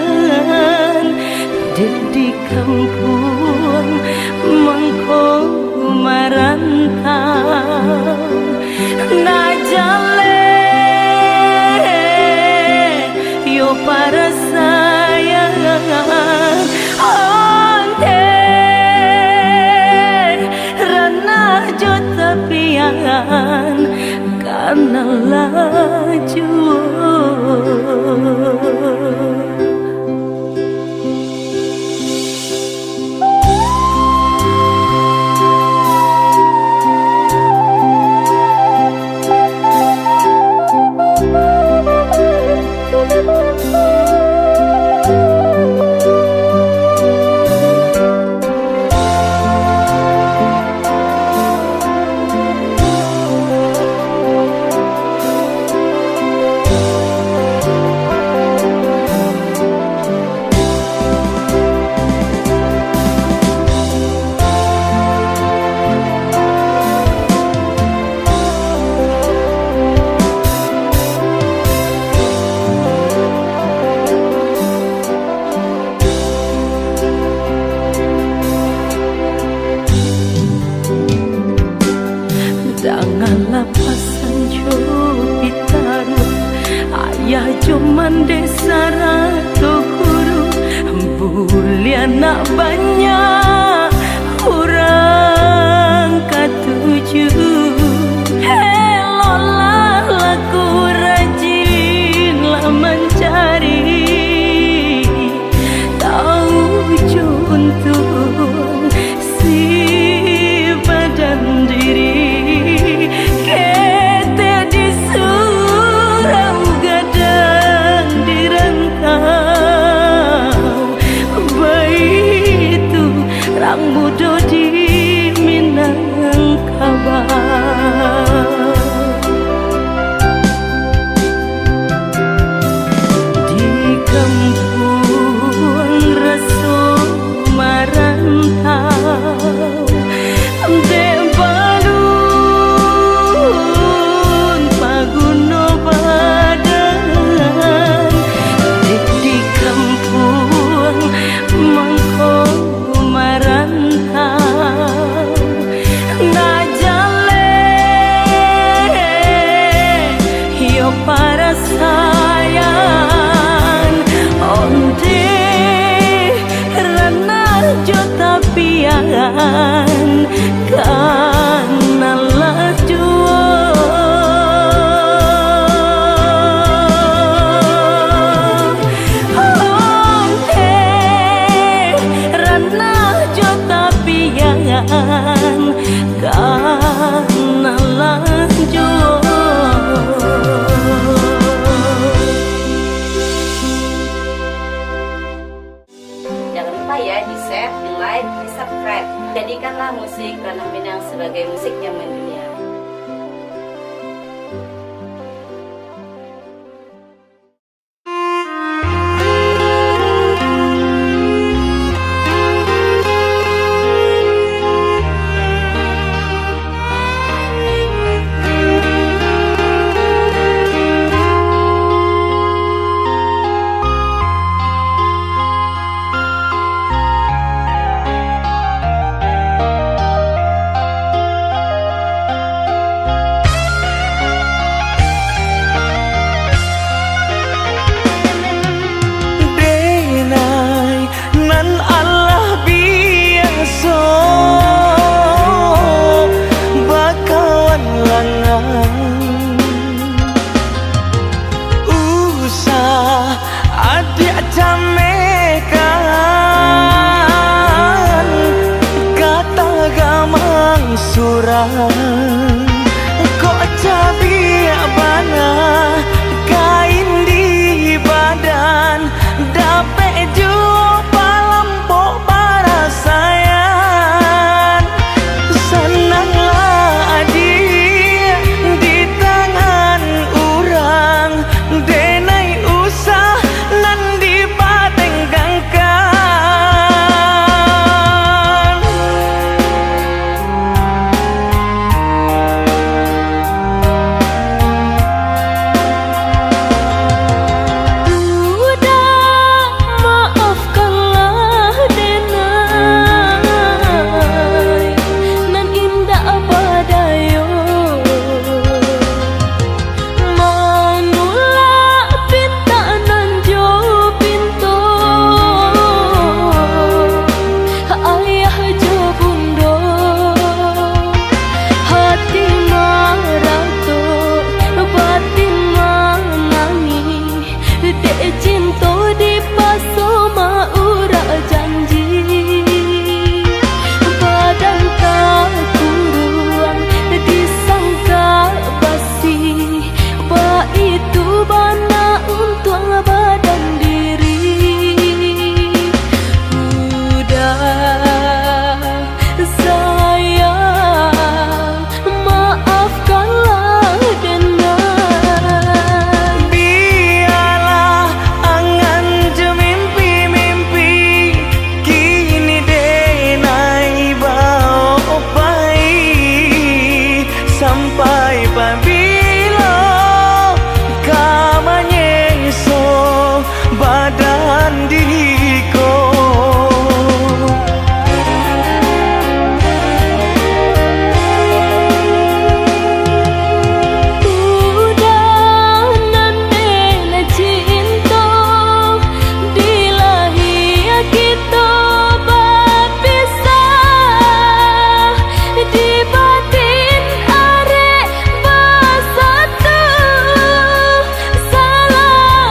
di kampung mengko marantau najale yo para sayang onde ranah jo tapian karena laju janganlah pasan jo pitaru ayah joman desa rato guru bulian nak banyak orang katuju elolah laku rajinlah mencari tahu juntung si badan diri rang budo di Minangkabau ya, di share, di like, di subscribe. Jadikanlah musik Ranah Minang sebagai musik yang mendunia. Kok cabi bana kain di badan dapet jua palampok para sayang senanglah adik di tangan orang denai usah nan dipatenggangkan. Sampai pabila kamanye so badan diriku Udah nandela cinta dilahia kita berpisah di batin arek bersatu salamunya.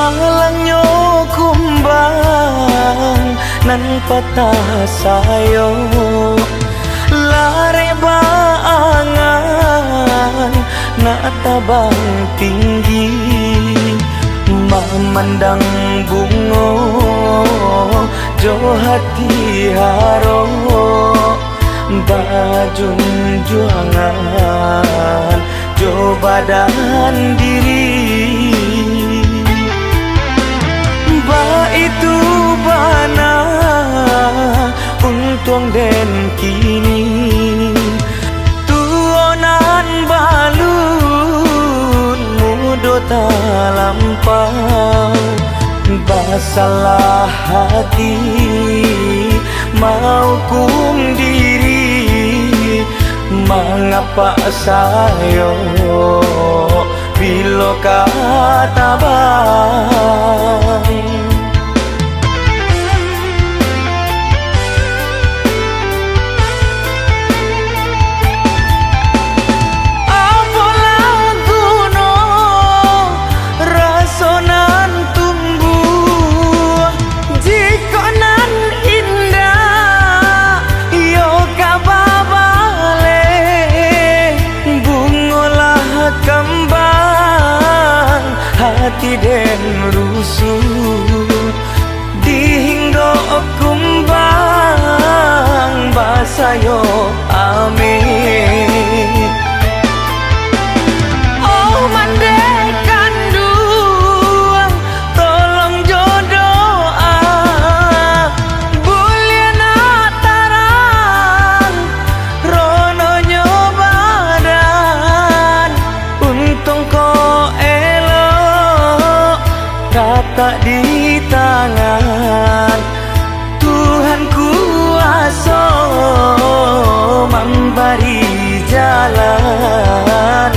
Malangnya kumbang nan patah sayo lare baangan nak tabang tinggi memandang bungo jo hati haro bajun juangan jo badan diri ba itu bana untung den kini tuonan balun mudo tak lampau basalah hati mau kum diri mengapa sayo bilo kata bang hati den rusuh dihinggo kumbang basayo amin oh mandekan duang tolong jodoa buliana tarang rono nyobadan untung ko tak di tangan Tuhan kuasa memberi jalan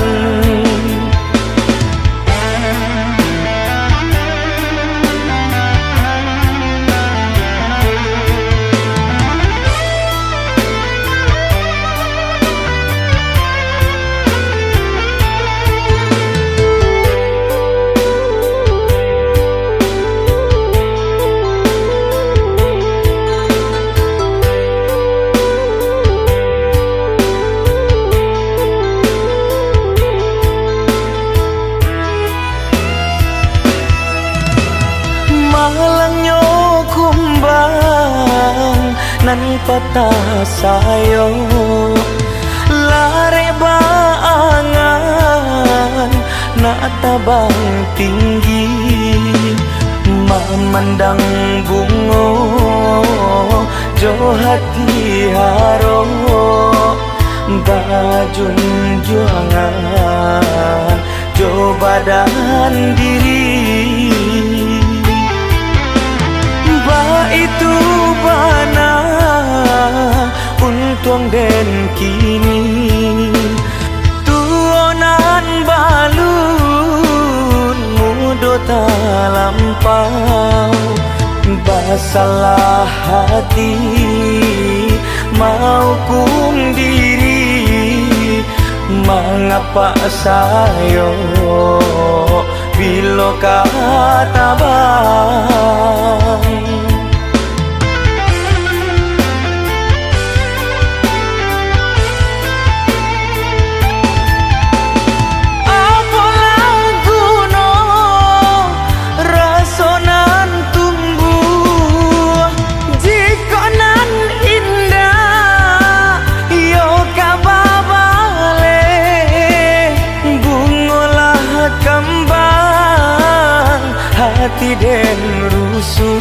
malangnya kumbang nan patah sayo lare baangan nak tabang tinggi memandang bungo jo hati haro bajun juangan jo badan diri itu bana untung den kini tuonan balun mudo tak lampau basalah hati mau kum diri mengapa sayo bilo kata bang hati den rusuh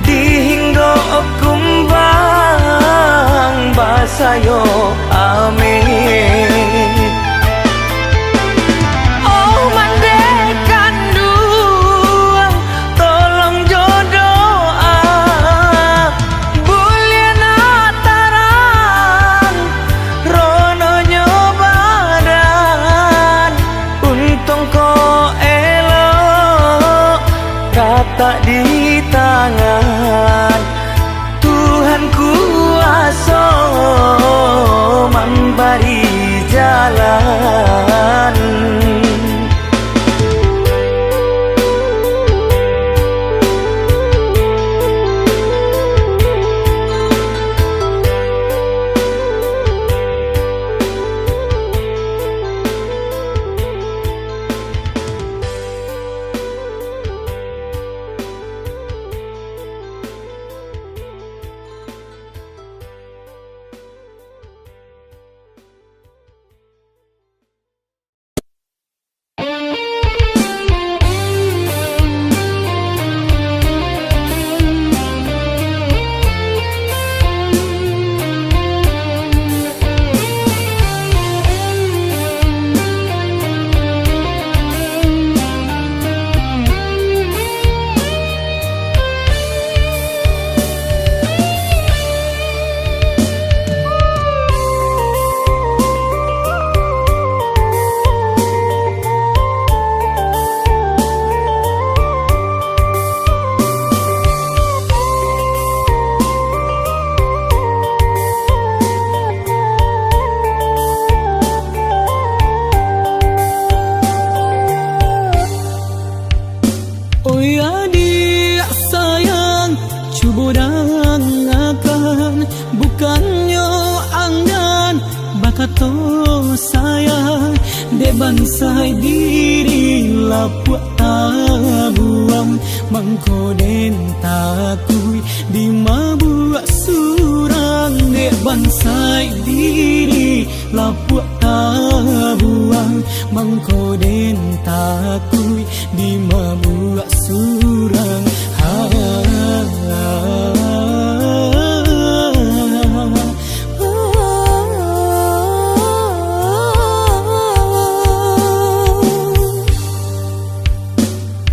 dihinggo kumbang basayo amin oh mandekan duang tolong jodoa buliana tarang rono nyobadan untung ko tak di tangan Tuhan kuasa memberi bansai diri lapuak tabuam mangko den takui di mabuak surang dek bansai diri lapuak tabuam mangko den takui di mabuak surang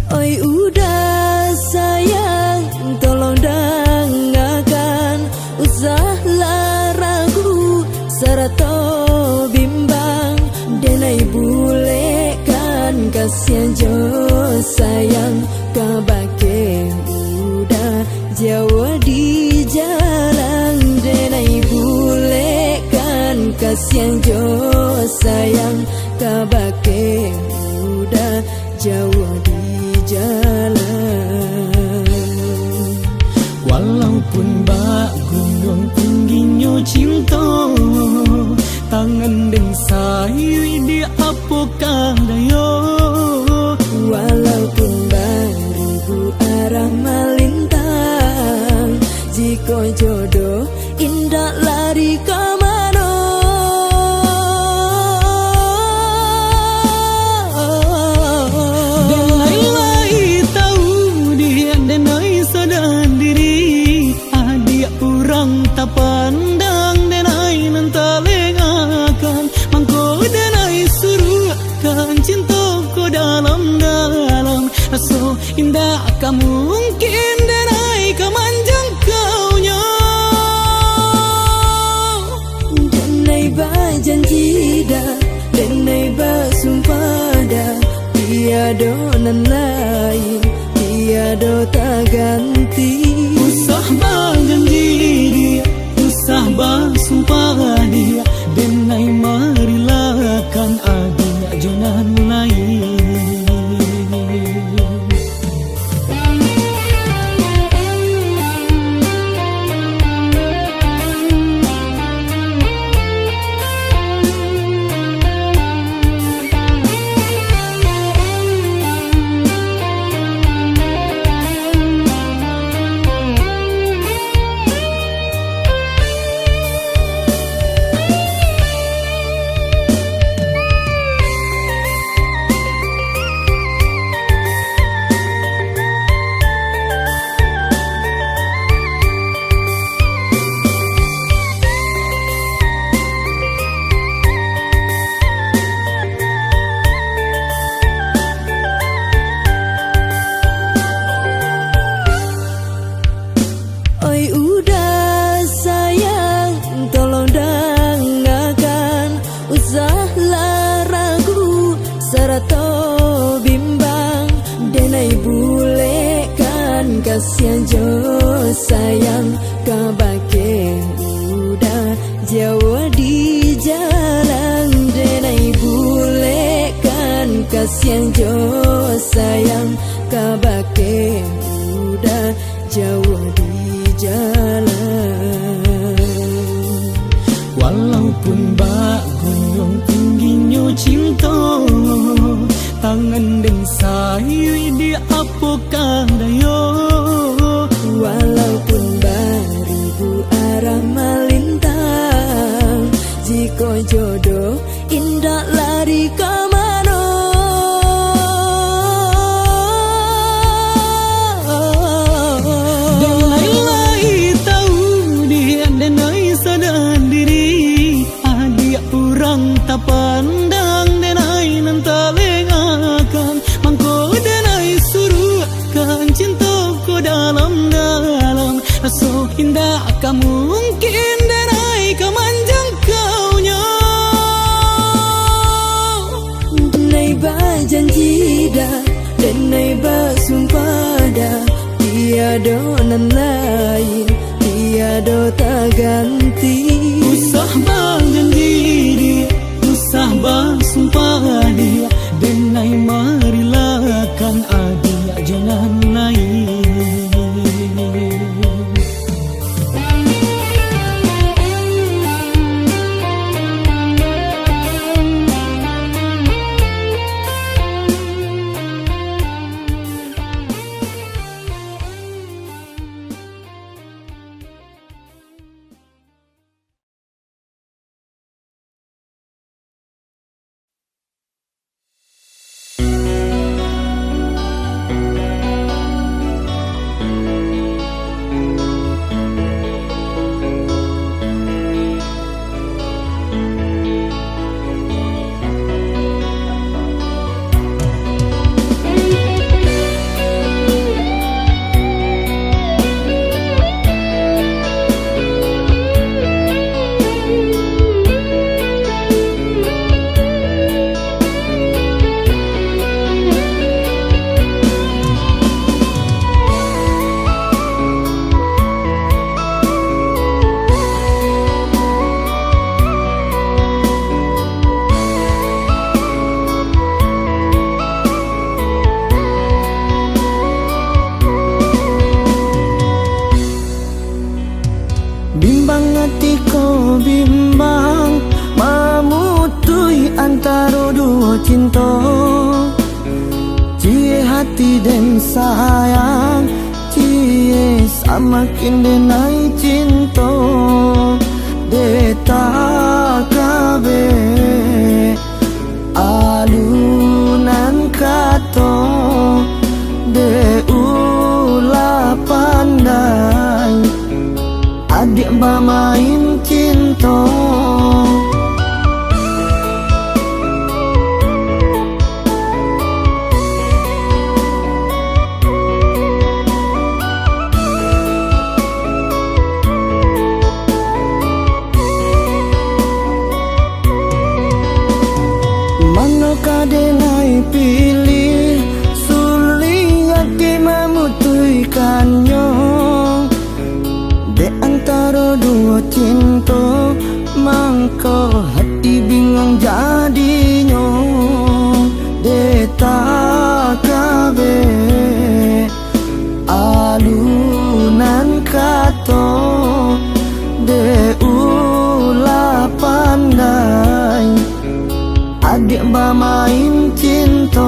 Oi udah sayang, tolong dengarkan, usahlah ragu serta bimbang, denai bulekan kasihan jo sayang, kabake udah Jawa di jalan, denai bulekan kasihan jo sayang, kabake udah Jawa di jalan. Walaupun bak gunung tingginya cinta, tangan dan sayu di apokah dayo. Walaupun baribu arah melintang, jika jodoh indah lari ke mana. Tak pandang denai nantalengakan mangko denai suruhkan cintaku dalam-dalam so indah kamu mungkin denai kemanjang kaunya denai berjanji dah denai bersumpah dah tiada nan lain tiada tak ganti usah berjanji dia usah bersumpah dia denai marilakan adia jonan lain. Oi udah sayang, tolong dengarkan, usahlah ragu serta bimbang, denai bulekan kasihan jo sayang, kabake udah Jawa di jalan, denai bulekan kasihan jo sayang, kabake udah Jawa di jalan. Walaupun bak gunung tingginya cinta, tangan dan sayu di apokah dayo. Walaupun baribu arah melintang, jika jodoh indah lari ke mana. Tak pandang denai nantalengakan mangko denai suruhkan cintaku dalam-dalam so indah kamu mungkin denai kemanjang kaunya denai berjanji dah denai bersumpah dah tiada nan lain tiada tak ganti usah berjanji dia usah bersumpah dia denai marilakan adia jonan lain. cinta, cie hati dan sayang, cie samakin denai cinta, deta kabe alunan kato, de ula pandai, adik bermain cinta. Manakah denai pilih, suling hati memutuskannya, di antara dua cinta, mangko hati bingung jadinya. Deta kabe alunan kato, de ula pandai, adik bermain cinta.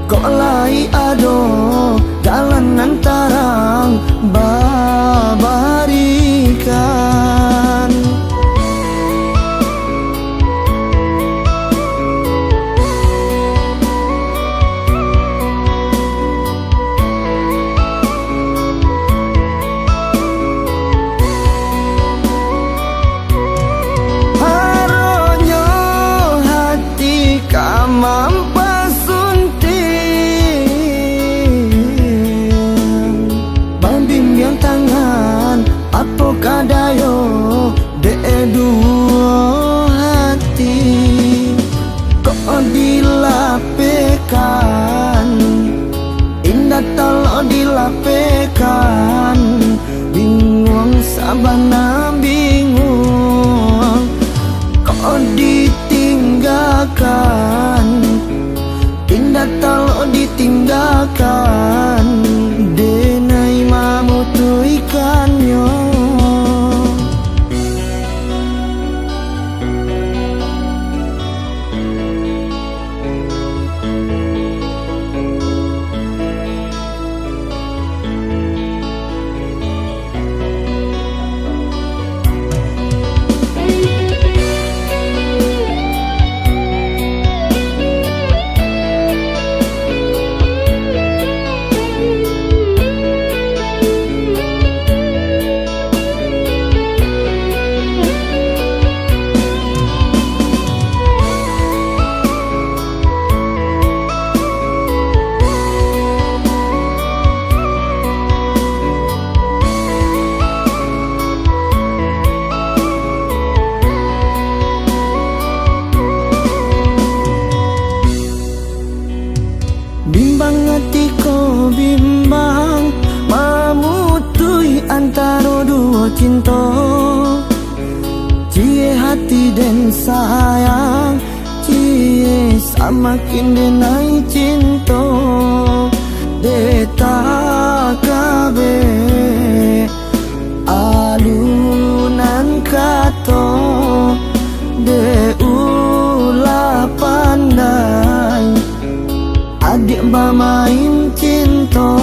Kolai ado jalanan tarang babarikan, haronyo hati kamam apa kadayo de dua hati, kok dilapekan, indah talo dilapekan, bingung sabana bingung, kok ditinggalkan, indah talo ditinggalkan, denai mamutu ikannya. Bimbang hatiku bimbang, mamutui antara dua cinta, cie hati dan sayang, cie samakin denai cinta, deta kabe alunan kato, de ula pandai, adik bermain cinta.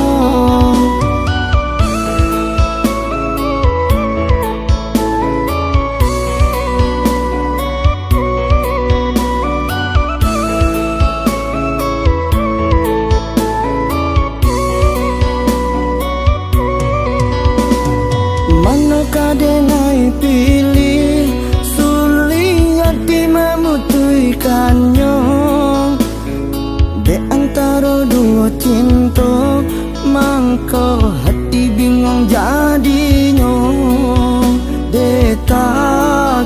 karo dua cinta, mangko hati bingung jadinya. Deta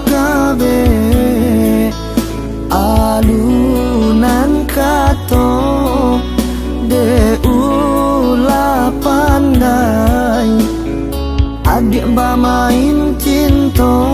kabe alunan kato, de ulah pandai adik bermain cinta.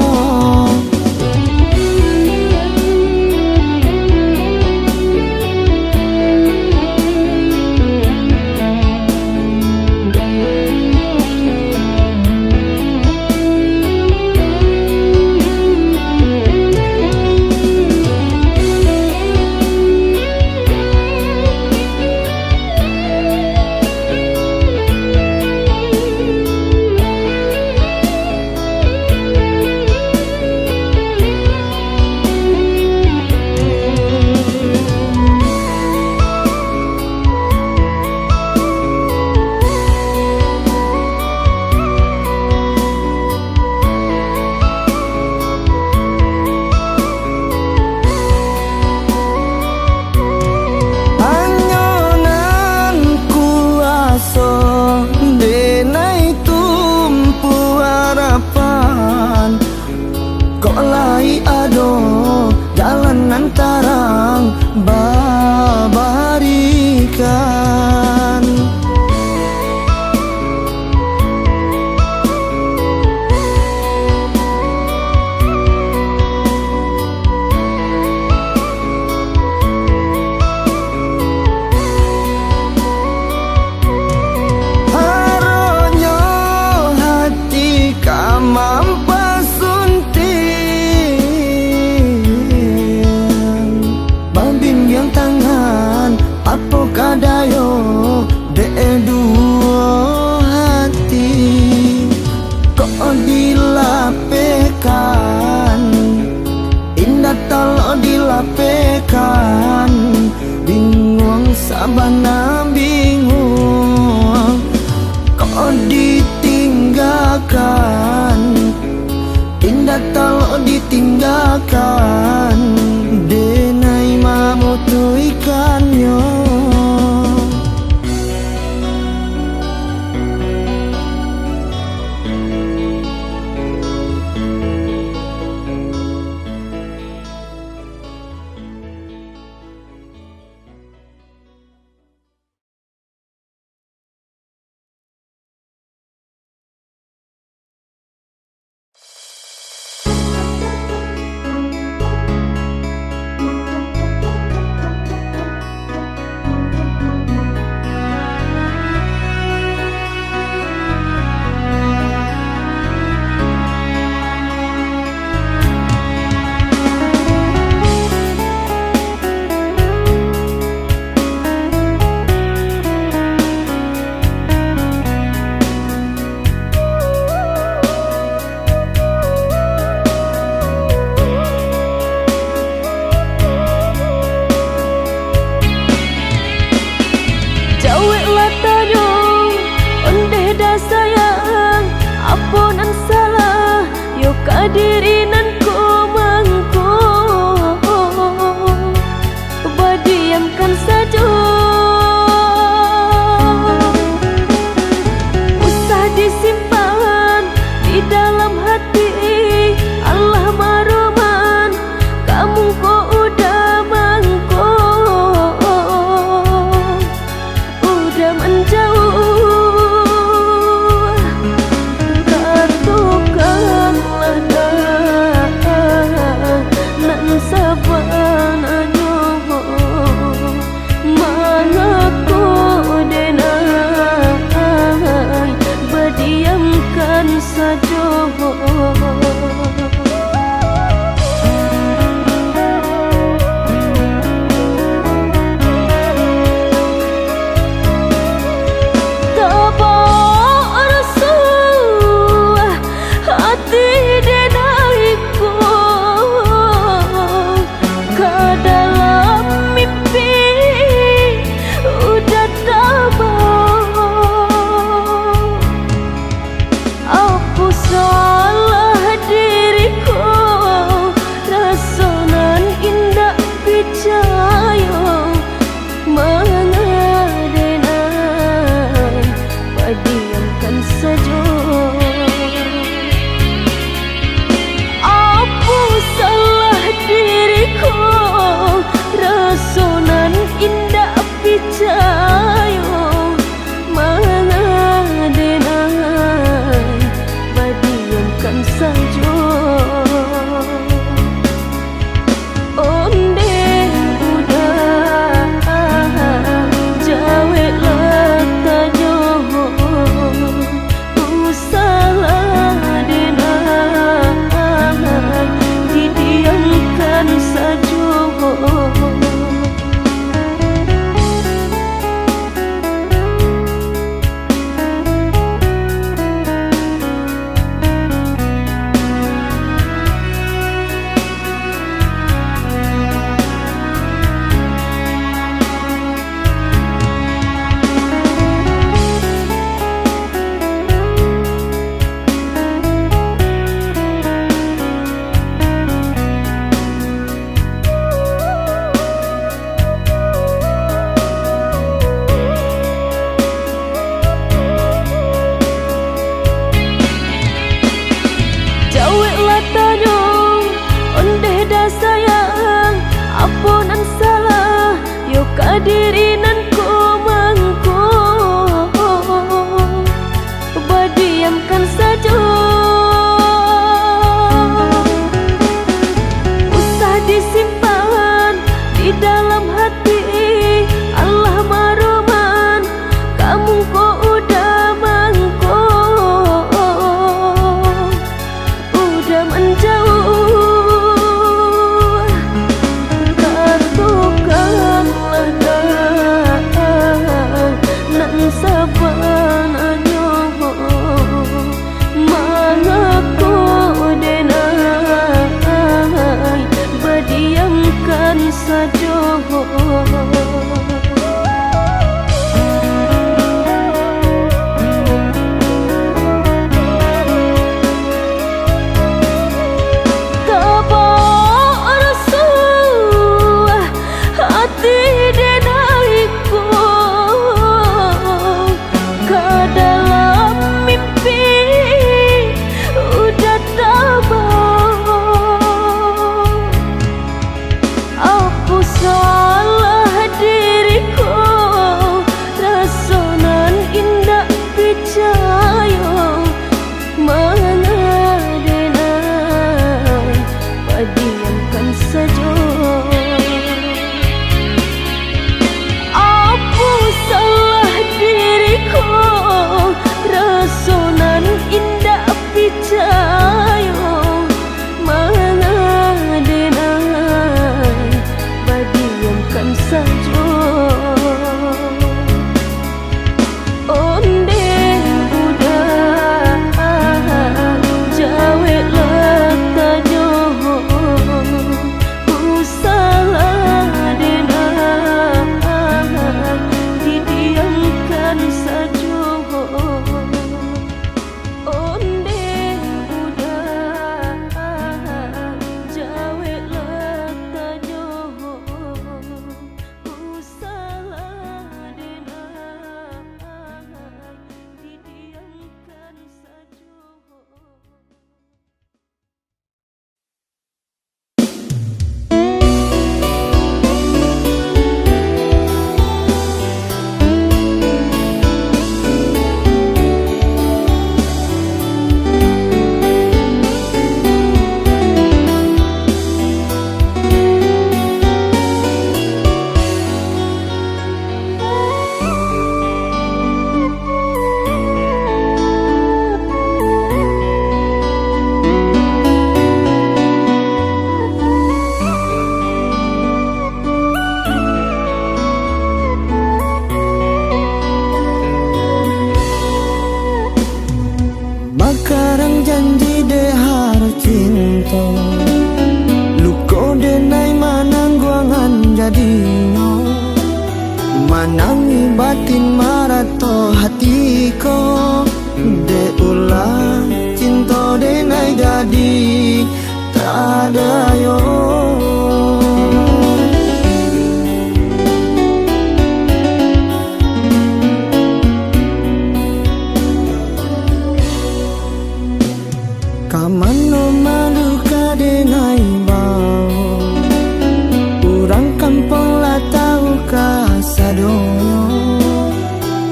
Kok lai ado jalanan tarang babarikan. Haronyo hati kamam apa kadayo de dua hati, kok dilapekan indah talo dilapekan. Bingung sabana bingung, kok ditinggalkan indah talo ditinggalkan. Denai mamutu ikannya. Kadirinanku mangku badiamkan saja, usah disimpan di dalam hati. Allah maroman kamu kok udah mangku, udah menjauh. Katukanlah kadirinan ku mangku badiamkan saja usah disimpan di dalam hati. Allah maroman kamu kok udah mangko udah menjauh. Katukanlah nan sabananyo mangaku denai badiamkan saja. Makarang janji de harus cinta luko denai manang guangan jadi no manangi batin marato hatiko de ulah cinta denai jadi tak ada yo. Kamano malu kadenai bau urang kampung lah tahu kasadono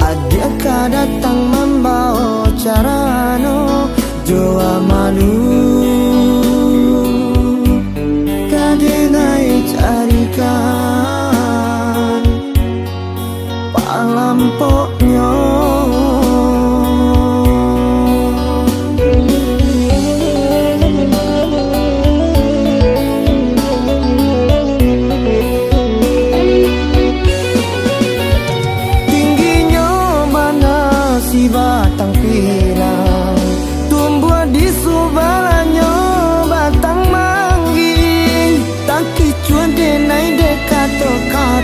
adia ka datang membawa carano joa malu kadenai carikan palampoknya. Batang pirang tumbuh di subalanyo batang mangging tak kicuan denai dekato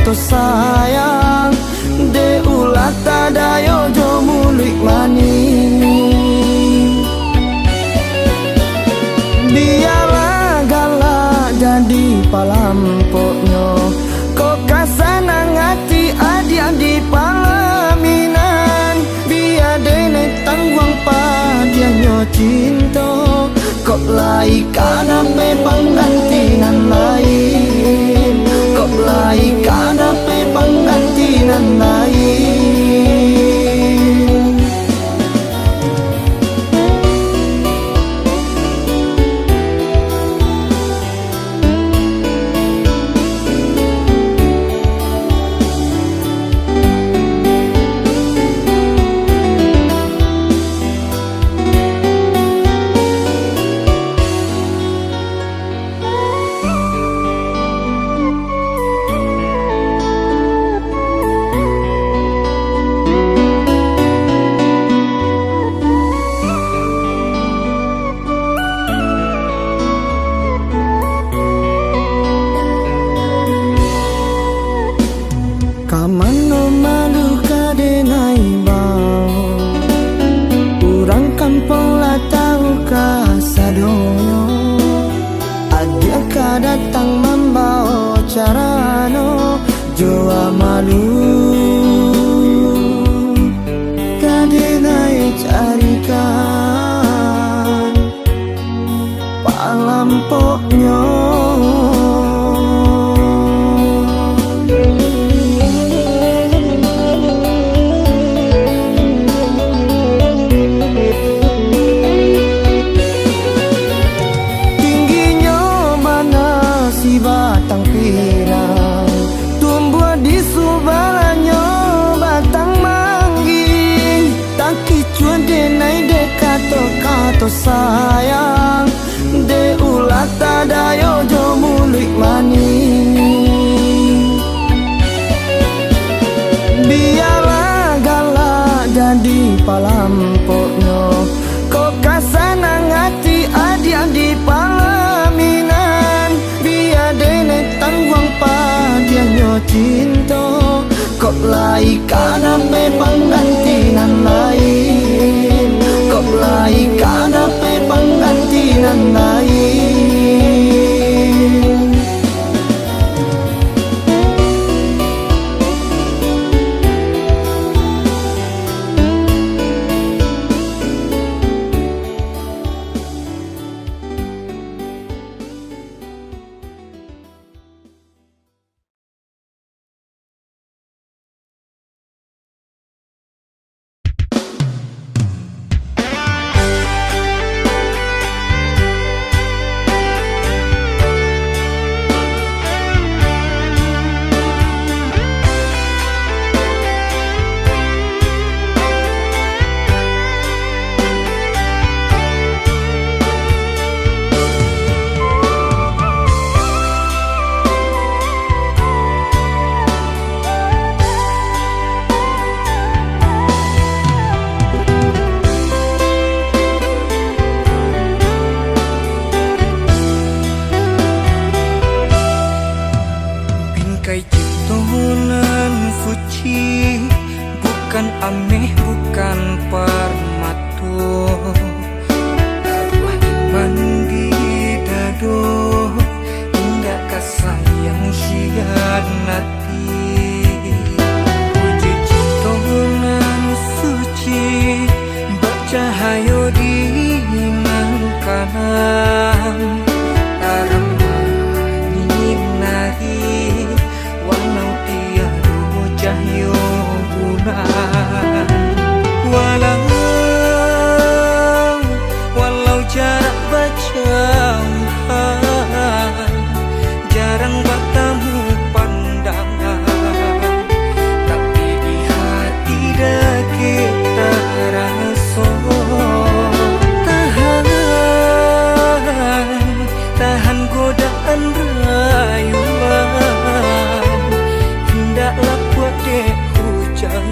sayang de ulah tadayo jo mulik maning biarlah galak jadi palampoknya kok kasanang hati adia di palaminan biar denai tangguang padianyo cinta kok lai kada pepang gantinan lain kok lai kada pepang Ano malu kadenai bau Urang kampung lah tahu kasadonyo Adia ka datang membawa carano Joa malu kadenai carikan palampoknya tingginya mana si batang pinang tumbuh di subalanya batang mangging tak kicuan denai dekato-kato sayang de ulat tadayo jo mulik mani biarlah galak jadi palampoknya kok kasana ngati adia di palaminan biar dene tangguang padianyo cinta kok lai kana pe panggantinan lain kok lai kana pe panggantinan lain Bingkai ciptonan suci bukan ameh bukan permatu Tabuah mandi dado hingga kasayang hianati Puji ciptonan suci bercahayo di kanan Tarang nari walau tiada cahyo bulan walau jarak berjauhan jarang bertemu pandangan tapi di hati dah kita rasa tahan godaan rayuan hendaklah buat dek hujan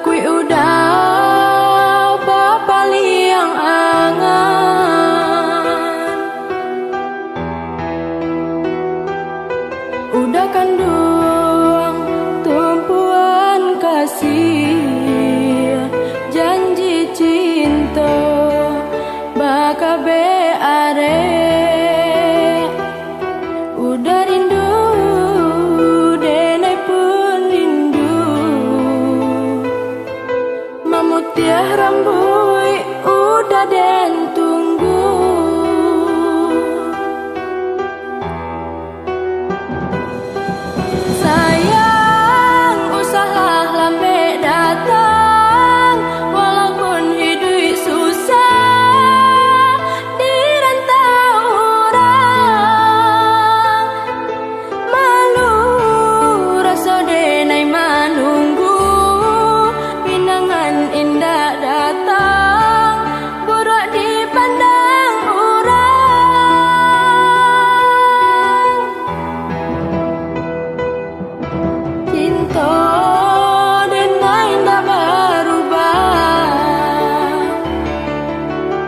takui udah papaliang angan, udah kandung tumpuan kasih janji cinta bakabe are, udah rindu denai pun rindu, mamutiah rambui udah den tunggu. Sayang usahlah lambe datang, walaupun hidup susah di rantau orang, malu rasa denai menunggu pinangan indah datang buruk dipandang orang. Cinta denai indah berubah,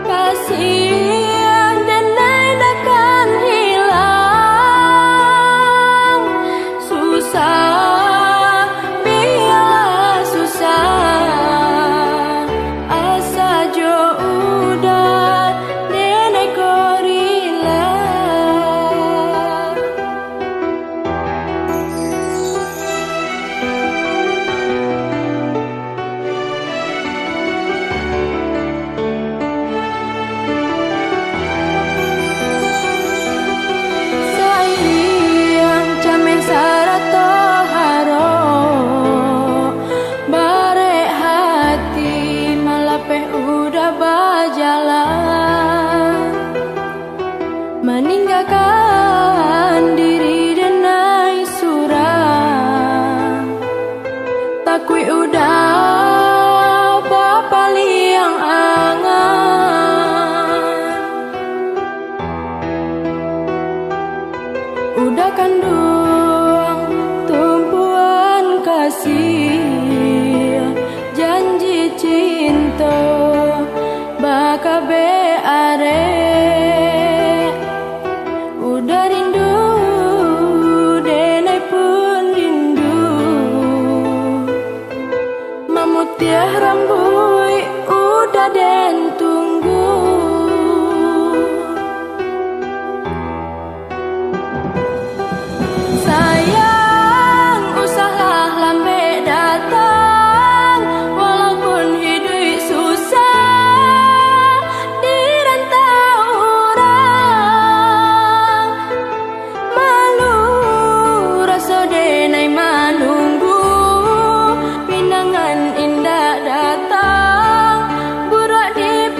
kasih denai takkan hilang. Susah biarlah susah, asa jo udah denai korila. Sayang camen sarato haro, bare hati malapeh udah berjalan, meninggalkan diri denai suram, takui udah papaliang angan, udah kandung tumpuan kasih janji cinta bakabe are, udah rindu denai pun rindu, mamutiah rambui udah den tunggu. Sayang usahlah lambe datang, walaupun hidup susah di rantau orang, malu rasa denai menunggu pinangan indah datang buruk di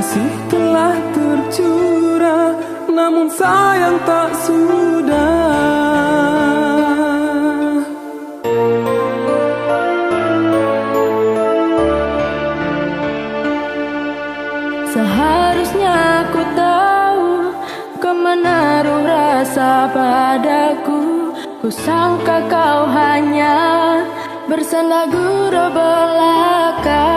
kasih telah tercurah, namun sayang tak sudah. Seharusnya ku tahu kau menaruh rasa padaku. Ku sangka kau hanya bersandar gurau belaka.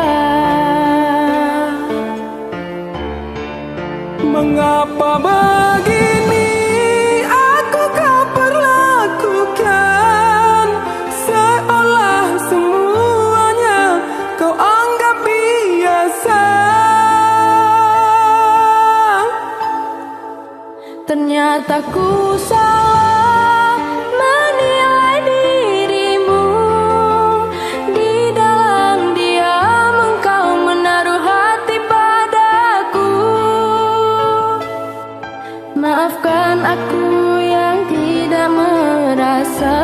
Mengapa begini aku kau perlakukan, seolah semuanya kau anggap biasa. Ternyata ku salah menilai dirimu. Di dalam diam engkau menaruh hati padaku. Maafkan aku yang tidak merasa.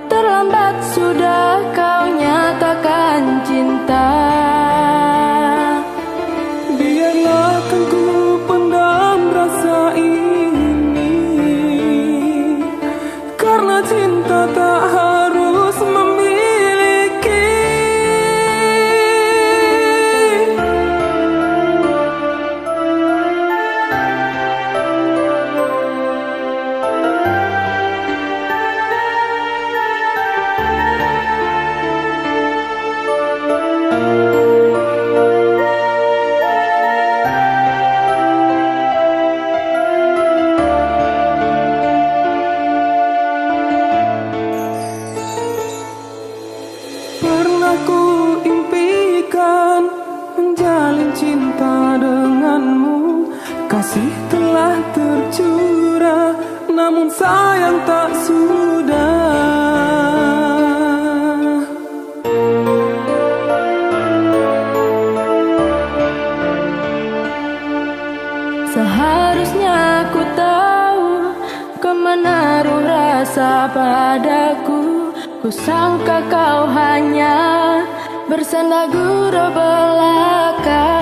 Terlambat sudah kau nyatakan cinta. Biarlah kan ku pendam rasa ini, karena cinta tak harus memiliki. Pernah ku impikan menjalin cinta denganmu, kasih telah tercurah, namun sayang tak sudah. Seharusnya ku tahu kau menaruh rasa padaku. Ku sangka kau hanya bersandar gurau belaka.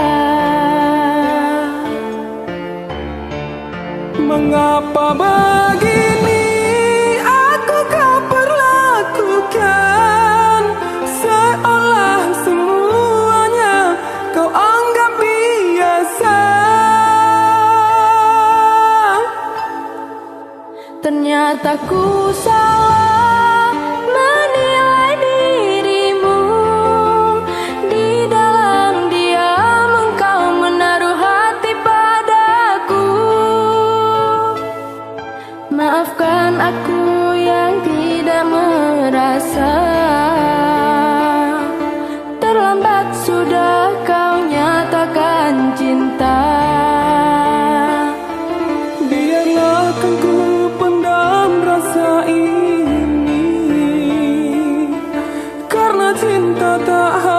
Mengapa begini aku kau perlakukan, seolah semuanya kau anggap biasa. Ternyata ku salah menilai dirimu. Di dalam diam engkau menaruh hati padaku. Maafkan aku yang tidak merasa. Terlambat sudah kau nyatakan cinta. Biarlah kan ku pendam rasa ini, karena cinta tak harus